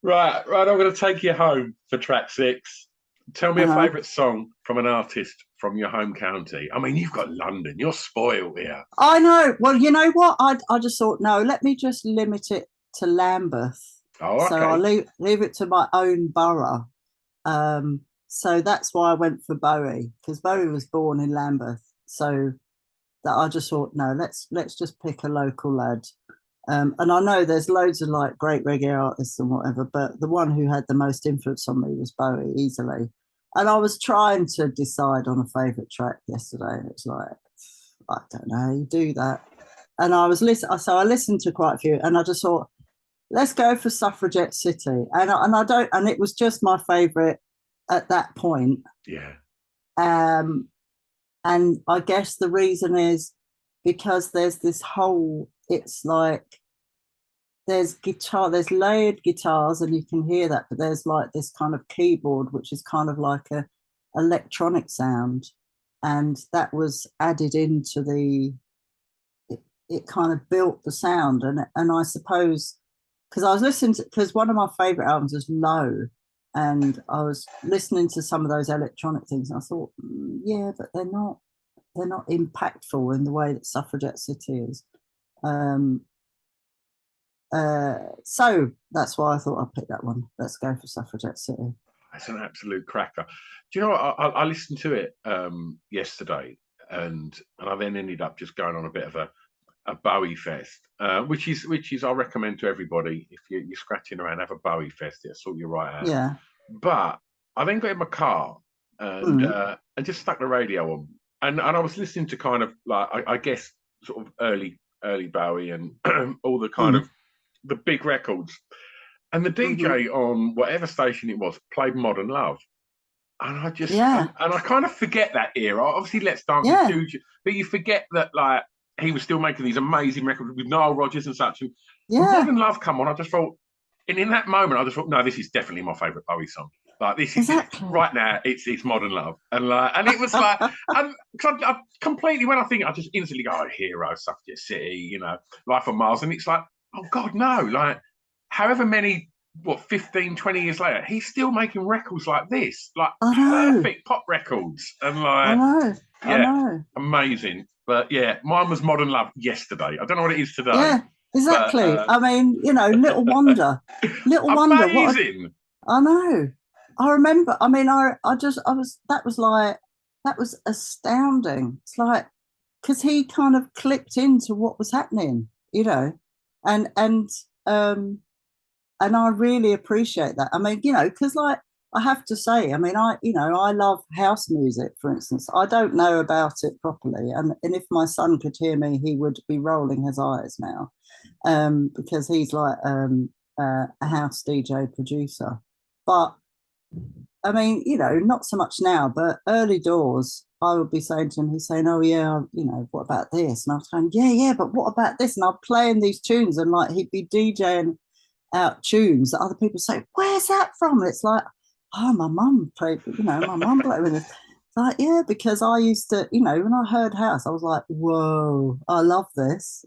Right. I'm going to take you home for track 6. Tell me a Uh-huh. favourite song from an artist from your home county. I mean, you've got London. You're spoiled here. I know. Well, you know what? I just thought, no, let me just limit it to Lambeth. Oh, So okay. I'll leave it to my own borough. So that's why I went for Bowie, because Bowie was born in Lambeth. So that I just thought, no, let's just pick a local lad. And I know there's loads of like great reggae artists and whatever, but the one who had the most influence on me was Bowie, easily. And I was trying to decide on a favourite track yesterday, and it's like, I don't know how you do that. And I was listening, so I listened to quite a few, and I just thought, let's go for Suffragette City. And I don't, and it was just my favourite at that point. Yeah. And I guess the reason is because there's this whole, it's like there's layered guitars, and you can hear that, but there's like this kind of keyboard, which is kind of like a electronic sound. And that was added into it kind of built the sound. And I suppose, because I was listening to, because one of my favorite albums is Low, and I was listening to some of those electronic things, and I thought, yeah, but they're not impactful in the way that Suffragette City is. So that's why I thought I'd pick that one. Let's go for Suffragette City. It's an absolute cracker. Do you know what? I listened to it yesterday, and I then ended up just going on a bit of a Bowie fest, which is I recommend to everybody. If you're scratching around, have a Bowie fest. It'll sort you right out. Yeah. But I then got in my car and just stuck the radio on, and I was listening to kind of like I guess sort of early Bowie and all the kind of the big records. And the DJ on whatever station it was played Modern Love. And I just, and I kind of forget that era. Obviously, Let's Dance is huge, but you forget that like he was still making these amazing records with Nile Rodgers and such. And Modern Love come on, I just thought, and in that moment, I just thought, no, this is definitely my favourite Bowie song. Like this is right now, it's Modern Love, and it was like, and cause I completely when I think I just instantly go, oh, Hero, Suffragette City, you know, Life on Mars, and it's like, oh God, no, like however many, 15, 20 years later, he's still making records like this, like perfect pop records, and like, I know, amazing. But yeah, mine was Modern Love yesterday. I don't know what it is today. Yeah, exactly. But, I mean, you know, Little Wonder, amazing. I know. I remember. I mean, that was astounding. It's like because he kind of clicked into what was happening, you know, and I really appreciate that. I mean, you know, because like I have to say, I mean, I love house music, for instance. I don't know about it properly, and if my son could hear me, he would be rolling his eyes now, because he's like a house DJ producer. But I mean, you know, not so much now, but early doors, I would be saying to him, he's saying, oh, yeah, you know, what about this? And I was going, yeah, but what about this? And I'm playing these tunes, and like he'd be DJing out tunes that other people say, where's that from? And it's like, oh, my mum played, you know, my mum played with it. It's like, yeah, because I used to, you know, when I heard house, I was like, whoa, I love this.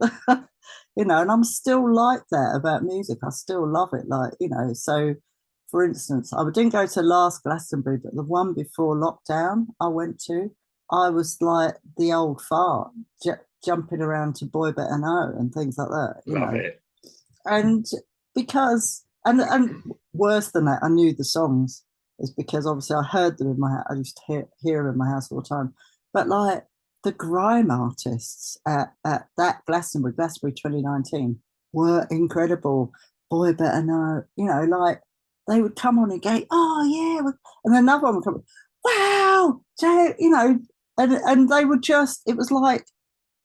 You know, and I'm still like that about music. I still love it. Like, you know, so for instance, I didn't go to last Glastonbury, but the one before lockdown I went to, I was like the old fart, jumping around to Boy Better Know and things like that. Love it. And because, and worse than that, I knew the songs, is because obviously I heard them in my house. I used to hear them in my house all the time. But like the grime artists at that Glastonbury 2019 were incredible. Boy Better Know, you know, like they would come on and go, oh yeah, and another one would come, wow, Joe, you know, and they would just, it was like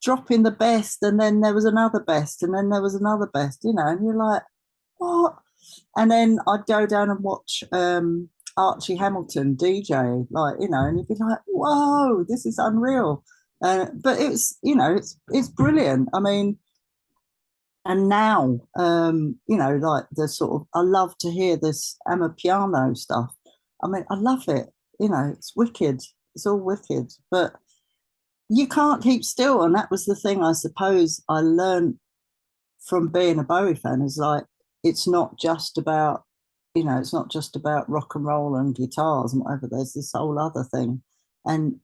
dropping the best, and then there was another best, and then there was another best, you know, and you're like, what? And then I'd go down and watch Archie Hamilton DJ, like, you know, and you'd be like, whoa, this is unreal. But it's, you know, it's brilliant. I mean, and now, you know, like the sort of, I love to hear this Amapiano stuff. I mean, I love it. You know, it's wicked. It's all wicked. But you can't keep still. And that was the thing I suppose I learned from being a Bowie fan, is like, it's not just about, it's not just about rock and roll and guitars and whatever. There's this whole other thing. And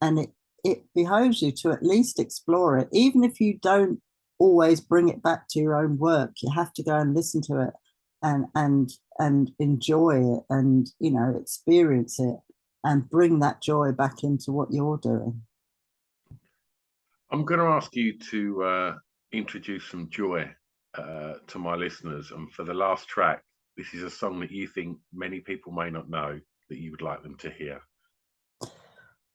it behoves you to at least explore it, even if you don't always bring it back to your own work. You have to go and listen to it and enjoy it, and experience it, and bring that joy back into what you're doing. I'm going to ask you to introduce some joy to my listeners. And for the last track, this is a song that you think many people may not know that you would like them to hear.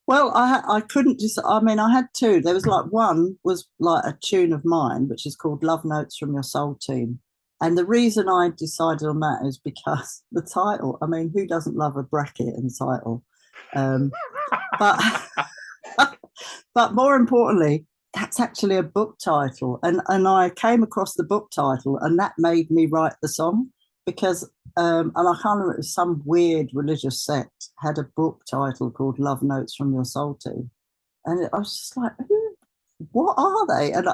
Well, I couldn't just. I mean, I had two. There was like one was like a tune of mine, which is called "Love Notes from Your Soul Team," and the reason I decided on that is because the title. I mean, who doesn't love a bracket in the title? But but more importantly, that's actually a book title, and I came across the book title, and that made me write the song, because and I can't remember, it was some weird religious sect had a book title called Love Notes from Your Soul Team. And I was just like, what are they? And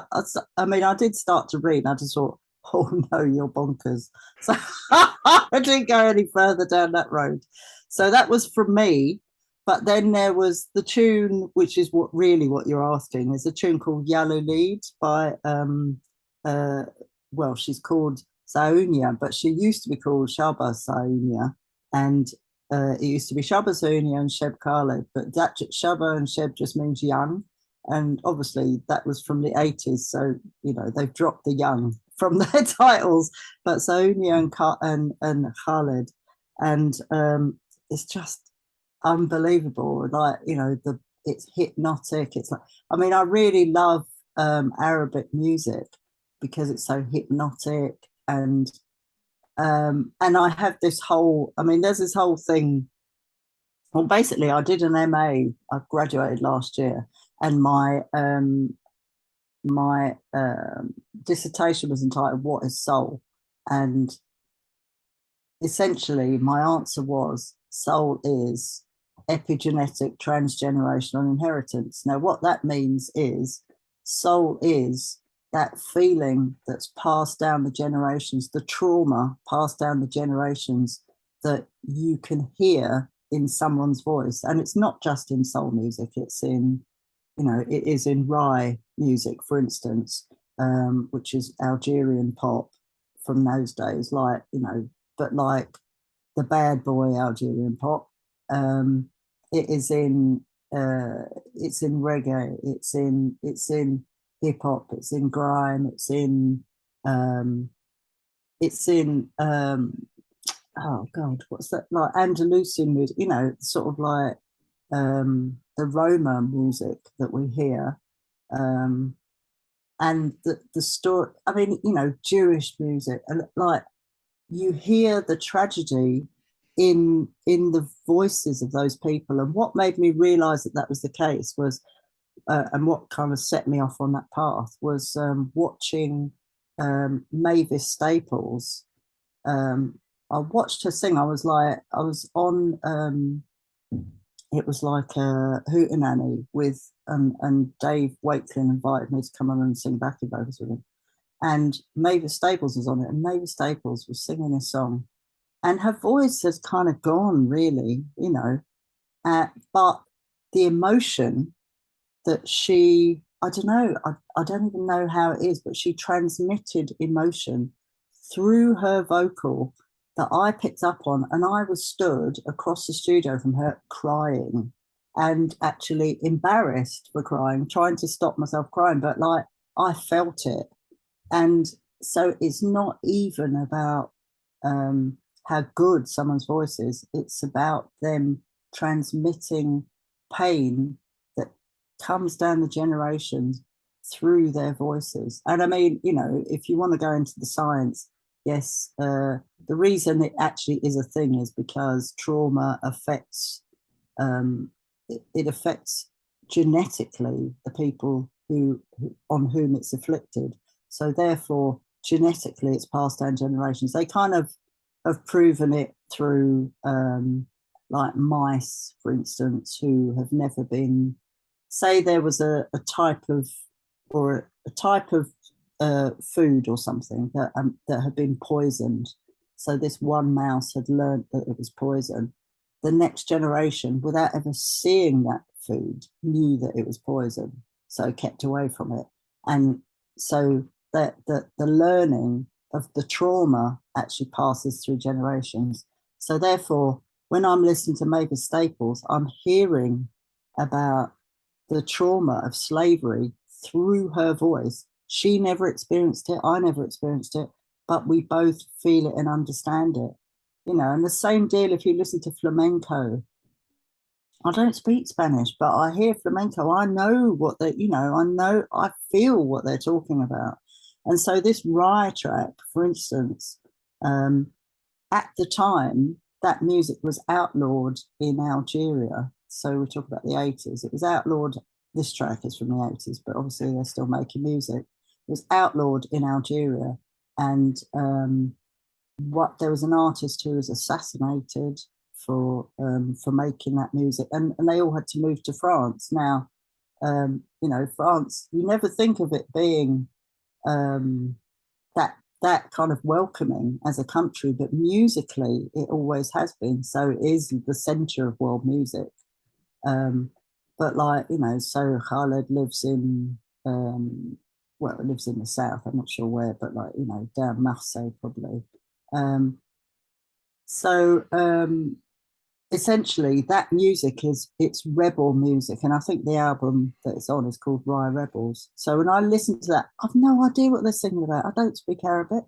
I mean, I did start to read, and I just thought, oh no, you're bonkers. So I didn't go any further down that road. So that was from me. But then there was the tune, which is what you're asking. There's a tune called Yellow Lead by, uh, well, she's called Saunia, but she used to be called Shaba Saunia, and it used to be Shaba Saunia and Sheb Khaled, but that Shaba and Sheb just means young, and obviously that was from the 80s, so they've dropped the young from their titles, but Saunia and Khaled, and it's just unbelievable. Like, it's hypnotic. It's like, I mean, I really love Arabic music because it's so hypnotic, and I have this whole, I mean, there's this whole thing. Well, basically, I did an MA. I graduated last year, and my dissertation was entitled "What is Soul?" And essentially, my answer was soul is epigenetic transgenerational inheritance. Now, what that means is soul is that feeling that's passed down the generations, the trauma passed down the generations that you can hear in someone's voice. And it's not just in soul music, it's in, it is in Rai music, for instance, which is Algerian pop from those days, like, but like the bad boy Algerian pop. It is in it's in reggae, it's in hip hop, it's in grime, it's in oh god, what's that, like Andalusian music, sort of like the Roma music that we hear. And the story, I mean, Jewish music, and like you hear the tragedy in the voices of those people. And what made me realize that that was the case was, and what kind of set me off on that path was watching Mavis Staples. I watched her sing. I was on, it was like a hootenanny with, and Dave Wakelin invited me to come on and sing backing vocals with him. And Mavis Staples was on it, and Mavis Staples was singing a song, and her voice has kind of gone, really, but the emotion that I don't know, I don't even know how it is, but she transmitted emotion through her vocal that I picked up on, and I was stood across the studio from her crying, and actually embarrassed for crying, trying to stop myself crying, but like I felt it. And so it's not even about how good someone's voice is, it's about them transmitting pain that comes down the generations through their voices. And I mean, if you want to go into the science, yes, the reason it actually is a thing is because trauma affects, it affects genetically the people on whom it's afflicted. So therefore, genetically, it's passed down generations. They kind of have proven it through like mice, for instance, who have never been say there was a type of or a type of food or something that had been poisoned. So this one mouse had learned that it was poison. The next generation, without ever seeing that food, knew that it was poison, so kept away from it. And so that the learning of the trauma actually passes through generations. So therefore, when I'm listening to Mavis Staples, I'm hearing about the trauma of slavery through her voice. She never experienced it. I never experienced it, but we both feel it and understand it. You know, and the same deal if you listen to flamenco. I don't speak Spanish, but I hear flamenco. I know what they, you know, I feel what they're talking about. And so this Rye track, for instance, at the time, that music was outlawed in Algeria. So we talk about the 80s. It was outlawed. This track is from the 80s, but obviously they're still making music. It was outlawed in Algeria. And there was an artist who was assassinated for making that music, and they all had to move to France. Now, you know, France, you never think of it being that kind of welcoming as a country, but musically it always has been. So it is the center of world music. But like, you know, so Khaled lives in well, it lives in the south. I'm not sure where, but like, you know, down Marseille probably. So essentially that music it's rebel music, and I think the album that it's on is called Rye Rebels. So when I listen to that, I've no idea what they're singing about. I don't speak Arabic,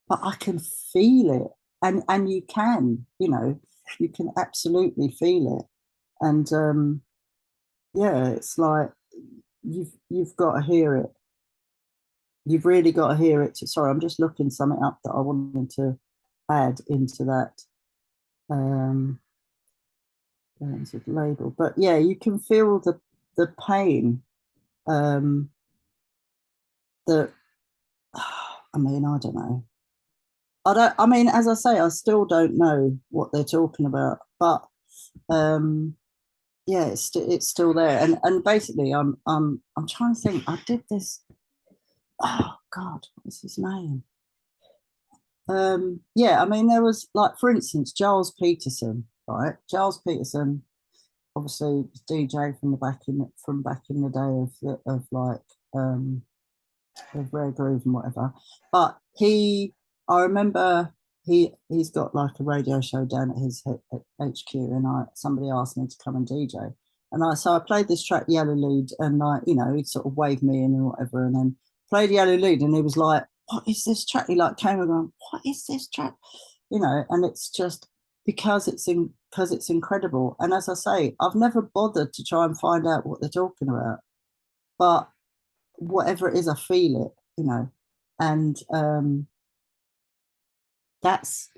but I can feel it, and you can, you know, you can absolutely feel it. And yeah, it's like you've got to hear it. You've really got to hear it. Sorry, I'm just looking something up that I wanted to add into that label. But yeah, you can feel the pain. That I mean, I don't know. I mean, as I say, I still don't know what they're talking about, but yeah, it's still there. And basically, I'm trying to think. I did this. Oh God, what's his name? Yeah, I mean, there was like, for instance, Giles Peterson, right? Giles Peterson, obviously was DJ from back in the day of like of Rare Groove and whatever. But I remember he's got like a radio show down at his HQ, and somebody asked me to come and DJ, and I played this track Yellow Lead, and you know, he'd sort of waved me in and whatever, and then played Yellow Lead, and he was like, "What is this track?" He like came and going, "What is this track?" You know, and it's just because it's incredible. And as I say, I've never bothered to try and find out what they're talking about, but whatever it is, I feel it, you know. And that's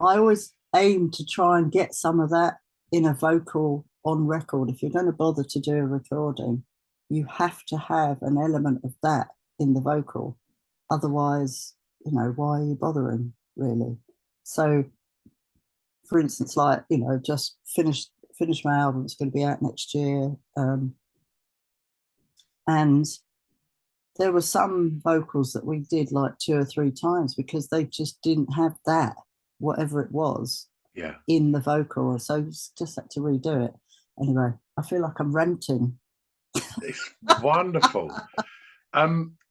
I always aim to try and get some of that in a vocal on record. If you're going to bother to do a recording, you have to have an element of that in the vocal. Otherwise, you know, why are you bothering, really? So, for instance, like, you know, just finished my album. It's going to be out next year, and there were some vocals that we did like 2 or 3 times because they just didn't have that, whatever it was, Yeah. in the vocal. So just had to redo it. Anyway, I feel like I'm ranting. It's wonderful.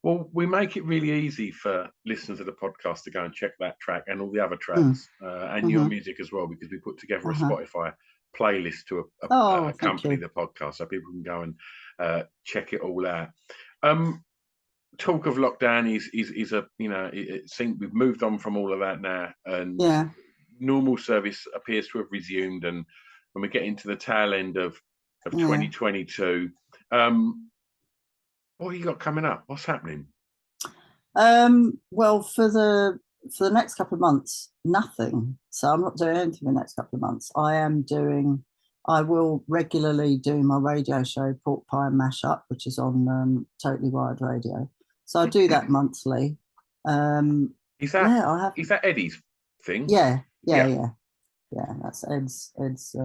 Well, we make it really easy for listeners of the podcast to go and check that track and all the other tracks and your music as well, because we put together a Spotify playlist to accompany the podcast, so people can go and check it all out. Talk of lockdown is a, you know, it seems we've moved on from all of that now, and normal service appears to have resumed, and when we get into the tail end of 2022, what have you got coming up? What's happening? Well, for the next couple of months, nothing. So I'm not doing anything for the next couple of months. I will regularly do my radio show, Pork Pie and Mashup, which is on Totally Wired Radio. So I do that monthly. Is that Eddie's thing? Yeah. That's Ed's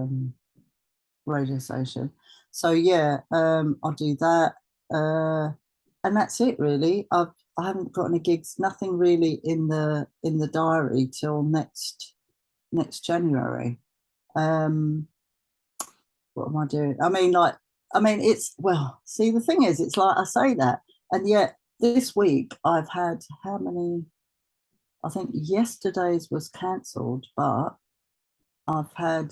radio station. So yeah, I'll do that. And that's it really. I haven't got any gigs, nothing really in the diary till next January. What am I doing? It's, well, see, the thing is, it's like I say that, and yet this week I've had how many? I think yesterday's was cancelled, but I've had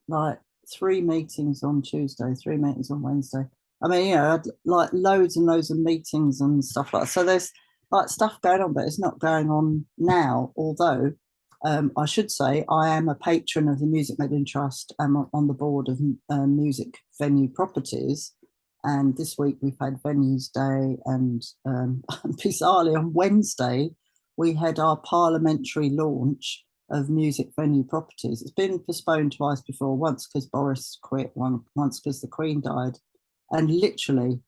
like 3 meetings on Tuesday, 3 meetings on Wednesday. I mean, I had like loads and loads of meetings and stuff like that. So there's like stuff going on, but it's not going on now. Although I should say I am a patron of the Music Medicine Trust. I'm on the board of music venue properties. And this week we've had Venues Day, and bizarrely on Wednesday we had our parliamentary launch of music venue properties. It's been postponed twice before, once because Boris quit, once because the Queen died. And literally,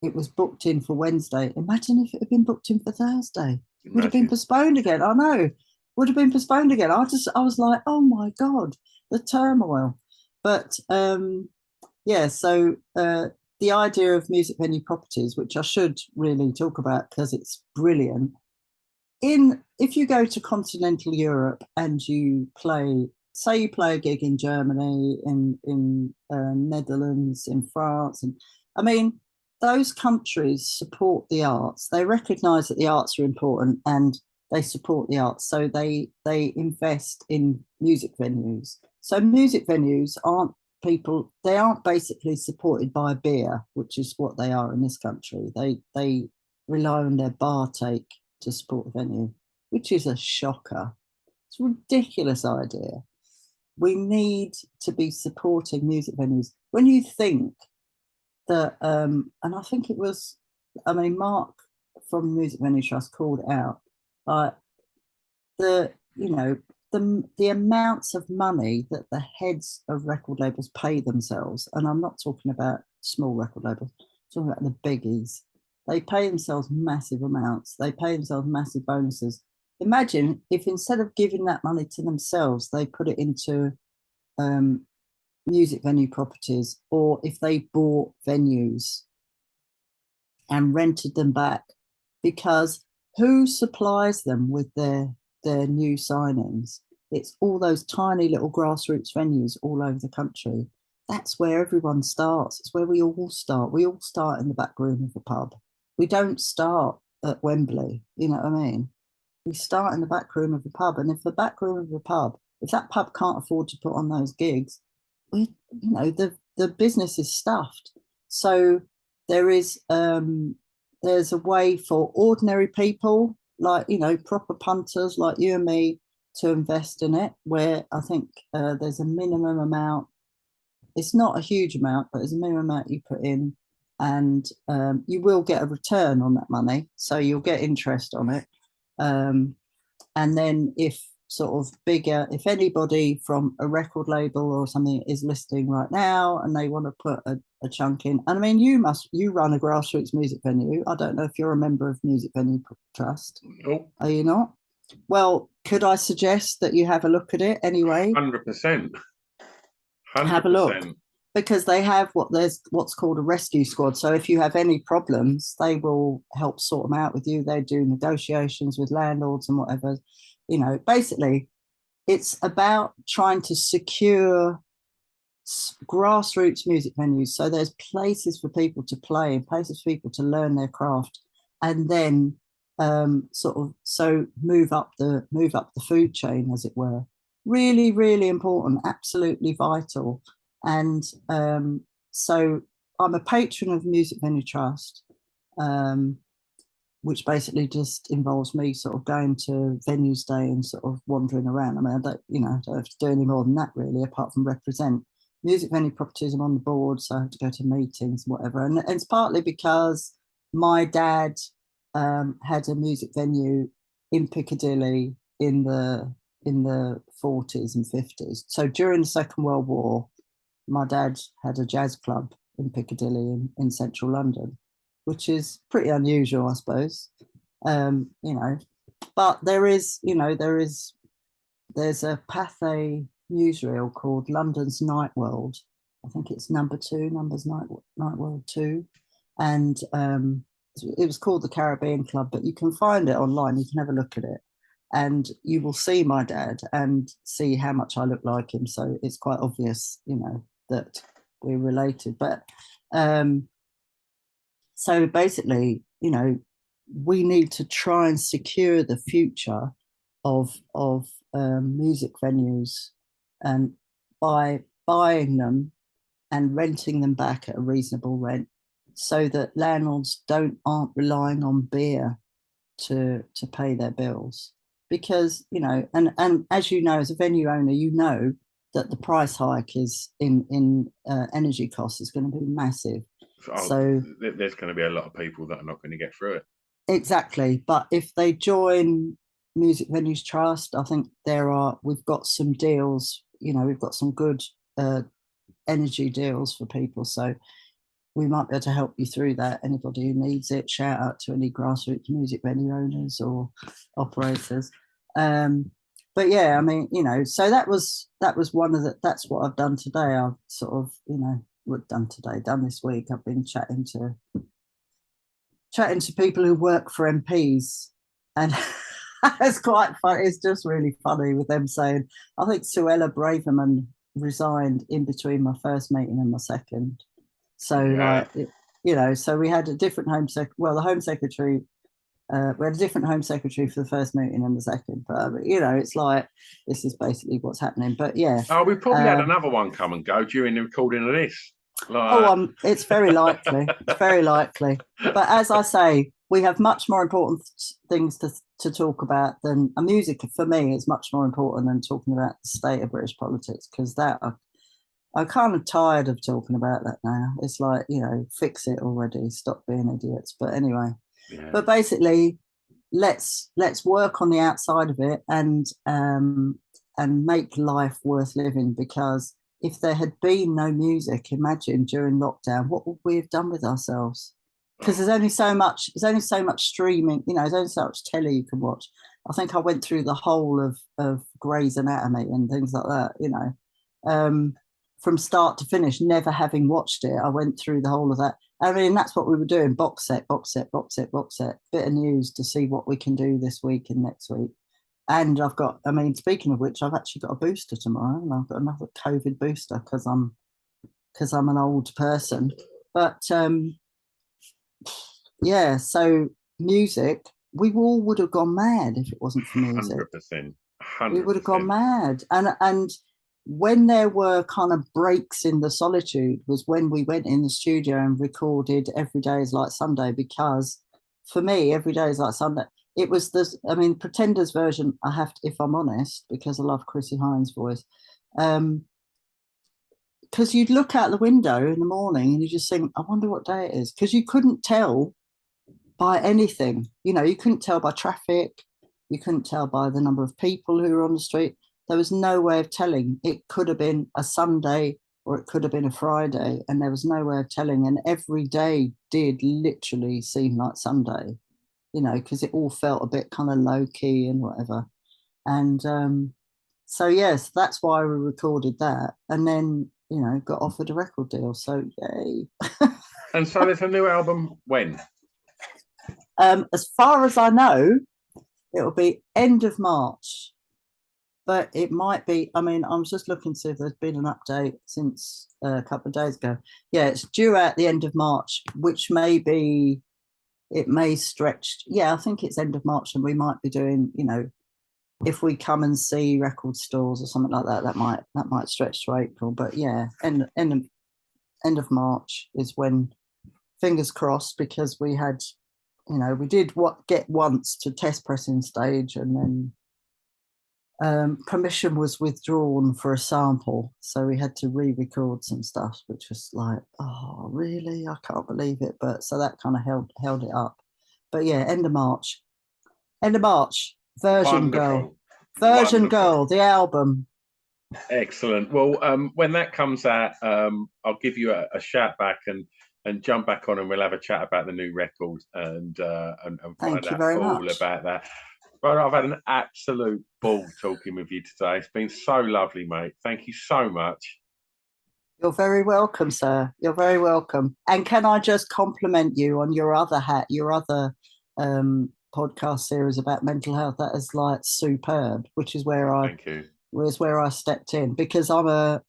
it was booked in for Wednesday. Imagine if it had been booked in for Thursday. It would have been postponed again. I know. Would have been postponed again. I was like, oh my God, the turmoil. But yeah, so the idea of music venue properties, which I should really talk about because it's brilliant. If you go to continental Europe and you play, say you play a gig in Germany, in Netherlands, in France, and I mean, those countries support the arts. They recognise that the arts are important and they support the arts. So they invest in music venues. So music venues they aren't basically supported by beer, which is what they are in this country. They rely on their bar take to support the venue, which is a shocker. It's a ridiculous idea. We need to be supporting music venues. When you think that, and I think it was, I mean, Mark from Music Venue Trust called out, like the amounts of money that the heads of record labels pay themselves, and I'm not talking about small record labels, I'm talking about the biggies. They pay themselves massive amounts. They pay themselves massive bonuses. Imagine if instead of giving that money to themselves, they put it into music venue properties, or if they bought venues and rented them back, because who supplies them with their new signings? It's all those tiny little grassroots venues all over the country. That's where everyone starts. It's where we all start. We all start in the back room of the pub. We don't start at Wembley, you know what I mean? We start in the back room of the pub. And if the back room of the pub, if that pub can't afford to put on those gigs, the business is stuffed. So there's a way for ordinary people, like, proper punters like you and me, to invest in it, where I think there's a minimum amount. It's not a huge amount, but there's a minimum amount you put in, and you will get a return on that money. So you'll get interest on it. And then if anybody from a record label or something is listening right now and they want to put a chunk in, and I mean, you run a grassroots music venue. I don't know if you're a member of Music Venue Trust. Nope. Are you not? Well, could I suggest that you have a look at it anyway? 100%. Have a look, because they have what's called a rescue squad. So if you have any problems, they will help sort them out with you. They do negotiations with landlords and whatever. Basically, it's about trying to secure grassroots music venues. So there's places for people to play and places for people to learn their craft, and then move up the food chain, as it were. Really, really important, absolutely vital. And so I'm a patron of Music Venue Trust, which basically just involves me sort of going to Venues Day and sort of wandering around. I mean, I don't have to do any more than that really, apart from represent. Music venue properties, I'm on the board, so I have to go to meetings, whatever. And it's partly because my dad had a music venue in Piccadilly in the 40s and 50s. So during the Second World War, my dad had a jazz club in Piccadilly in central London, which is pretty unusual, I suppose. But there's a Pathé newsreel called London's Night World, I think it's Numbers Night World 2. And it was called the Caribbean Club, but you can find it online. You can have a look at it. And you will see my dad and see how much I look like him. So it's quite obvious, that we're related. But so basically, we need to try and secure the future of music venues, and by buying them and renting them back at a reasonable rent, so that landlords aren't relying on beer to pay their bills. Because and as you know, as a venue owner, that the price hike is in energy costs is going to be massive. So there's going to be a lot of people that are not going to get through it. Exactly. But if they join Music Venues Trust, I think we've got some deals, we've got some good energy deals for people. So we might be able to help you through that. Anybody who needs it, shout out to any grassroots music venue owners or operators. But yeah, I mean, so that was that's what I've done today. I've sort of, done this week. I've been chatting to people who work for MPs, and it's quite funny. It's just really funny with them saying, I think Suella Braverman resigned in between my first meeting and my second. So so we had a different the home secretary, we had a different home secretary for the first meeting and the second, but it's like, this is basically what's happening. But yeah. Oh, we probably had another one come and go during the recording of this. It's very likely. It's very likely. But as I say, we have much more important things to talk about than music. For me, is much more important than talking about the state of British politics, because I'm kind of tired of talking about that now. It's like, fix it already, stop being idiots. But anyway, But basically, let's work on the outside of it and make life worth living, because if there had been no music, imagine during lockdown, what would we have done with ourselves? Because there's only so much streaming, there's only so much telly you can watch. I think I went through the whole of Grey's Anatomy and things like that, from start to finish, never having watched it. I went through the whole of that. I mean, that's what we were doing, box set, bit of news to see what we can do this week and next week. And speaking of which, I've actually got a booster tomorrow, and I've got another COVID booster because I'm an old person. But yeah, so music, we all would have gone mad if it wasn't for music. 100%. We would have gone mad. And when there were kind of breaks in the solitude was when we went in the studio and recorded Every Day Is Like Sunday, because for me, Every Day Is Like Sunday, it was Pretenders version, I have to, if I'm honest, because I love Chrissie Hynde's voice, because you'd look out the window in the morning and you just think, I wonder what day it is, because you couldn't tell by anything. You couldn't tell by traffic, you couldn't tell by the number of people who were on the street. There was no way of telling. It could have been a Sunday or it could have been a Friday, and there was no way of telling. And every day did literally seem like Sunday, because it all felt a bit kind of low key and whatever. And so, yes, that's why we recorded that. And then, got offered a record deal. So, yay. And so there's a new album when? As far as I know, it'll be end of March. But it might be, I'm just looking to see if there's been an update since a couple of days ago. Yeah, it's due out the end of March, which it may stretch. Yeah, I think it's end of March, and we might be doing, if we come and see record stores or something like that, that might stretch to April. But yeah, end of March is when, fingers crossed, because we had, we did get once to test pressing stage, and then permission was withdrawn for a sample, so we had to re-record some stuff, which was like, oh really, I can't believe it. But so that kind of held it up. But yeah, end of March, Version Girl, the album. Excellent. Well, when that comes out, I'll give you a shout back and jump back on, and we'll have a chat about the new record and find out all about that. But I've had an absolute ball talking with you today. It's been so lovely, mate. Thank you so much. You're very welcome, sir. You're very welcome. And can I just compliment you on your other hat, your other podcast series about mental health? That is like superb, which is where I Thank you. was where I stepped in because I'm a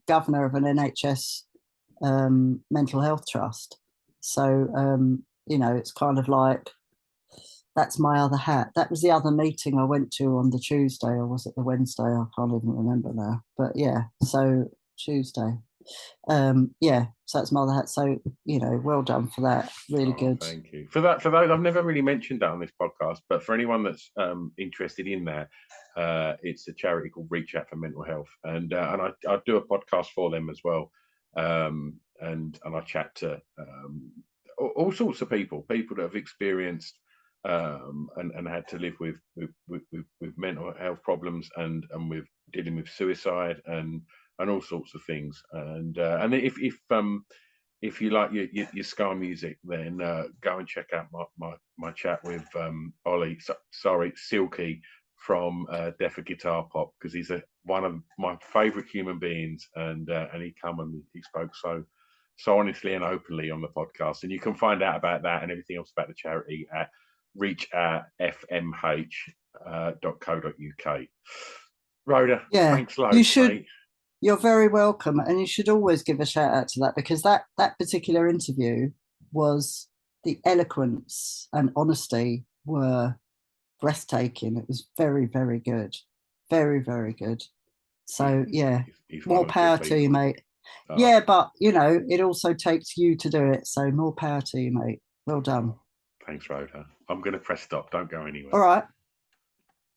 governor of an NHS mental health trust. So it's kind of like that's my other hat. That was the other meeting I went to on the Tuesday, or was it the Wednesday? I can't even remember now. But yeah, so Tuesday. Yeah, so that's my other hat. So well done for that. Really good. Thank you for that. For those, I've never really mentioned that on this podcast, but for anyone that's interested in that, it's a charity called Reach Out for Mental Health, and I do a podcast for them as well, and I chat to all sorts of people that have experienced and had to live with mental health problems and with dealing with suicide and all sorts of things. And if you like your ska music, then go and check out my chat with Ollie. Sorry, Silky from Deaf Guitar Pop, because he's one of my favourite human beings, and he come and he spoke so honestly and openly on the podcast. And you can find out about that and everything else about the charity at reachoutfmh.co.uk. Rhoda, Yeah, thanks loads, you should. mate. You're very welcome, and you should always give a shout out to that because that particular interview was the eloquence and honesty were breathtaking. It was very, very good, very, very good. So yeah, He's one more of the power good to you, people. mate. Yeah, but it also takes you to do it. So more power to you, mate. Well done. Thanks, Rhoda. I'm going to press stop. Don't go anywhere. All right.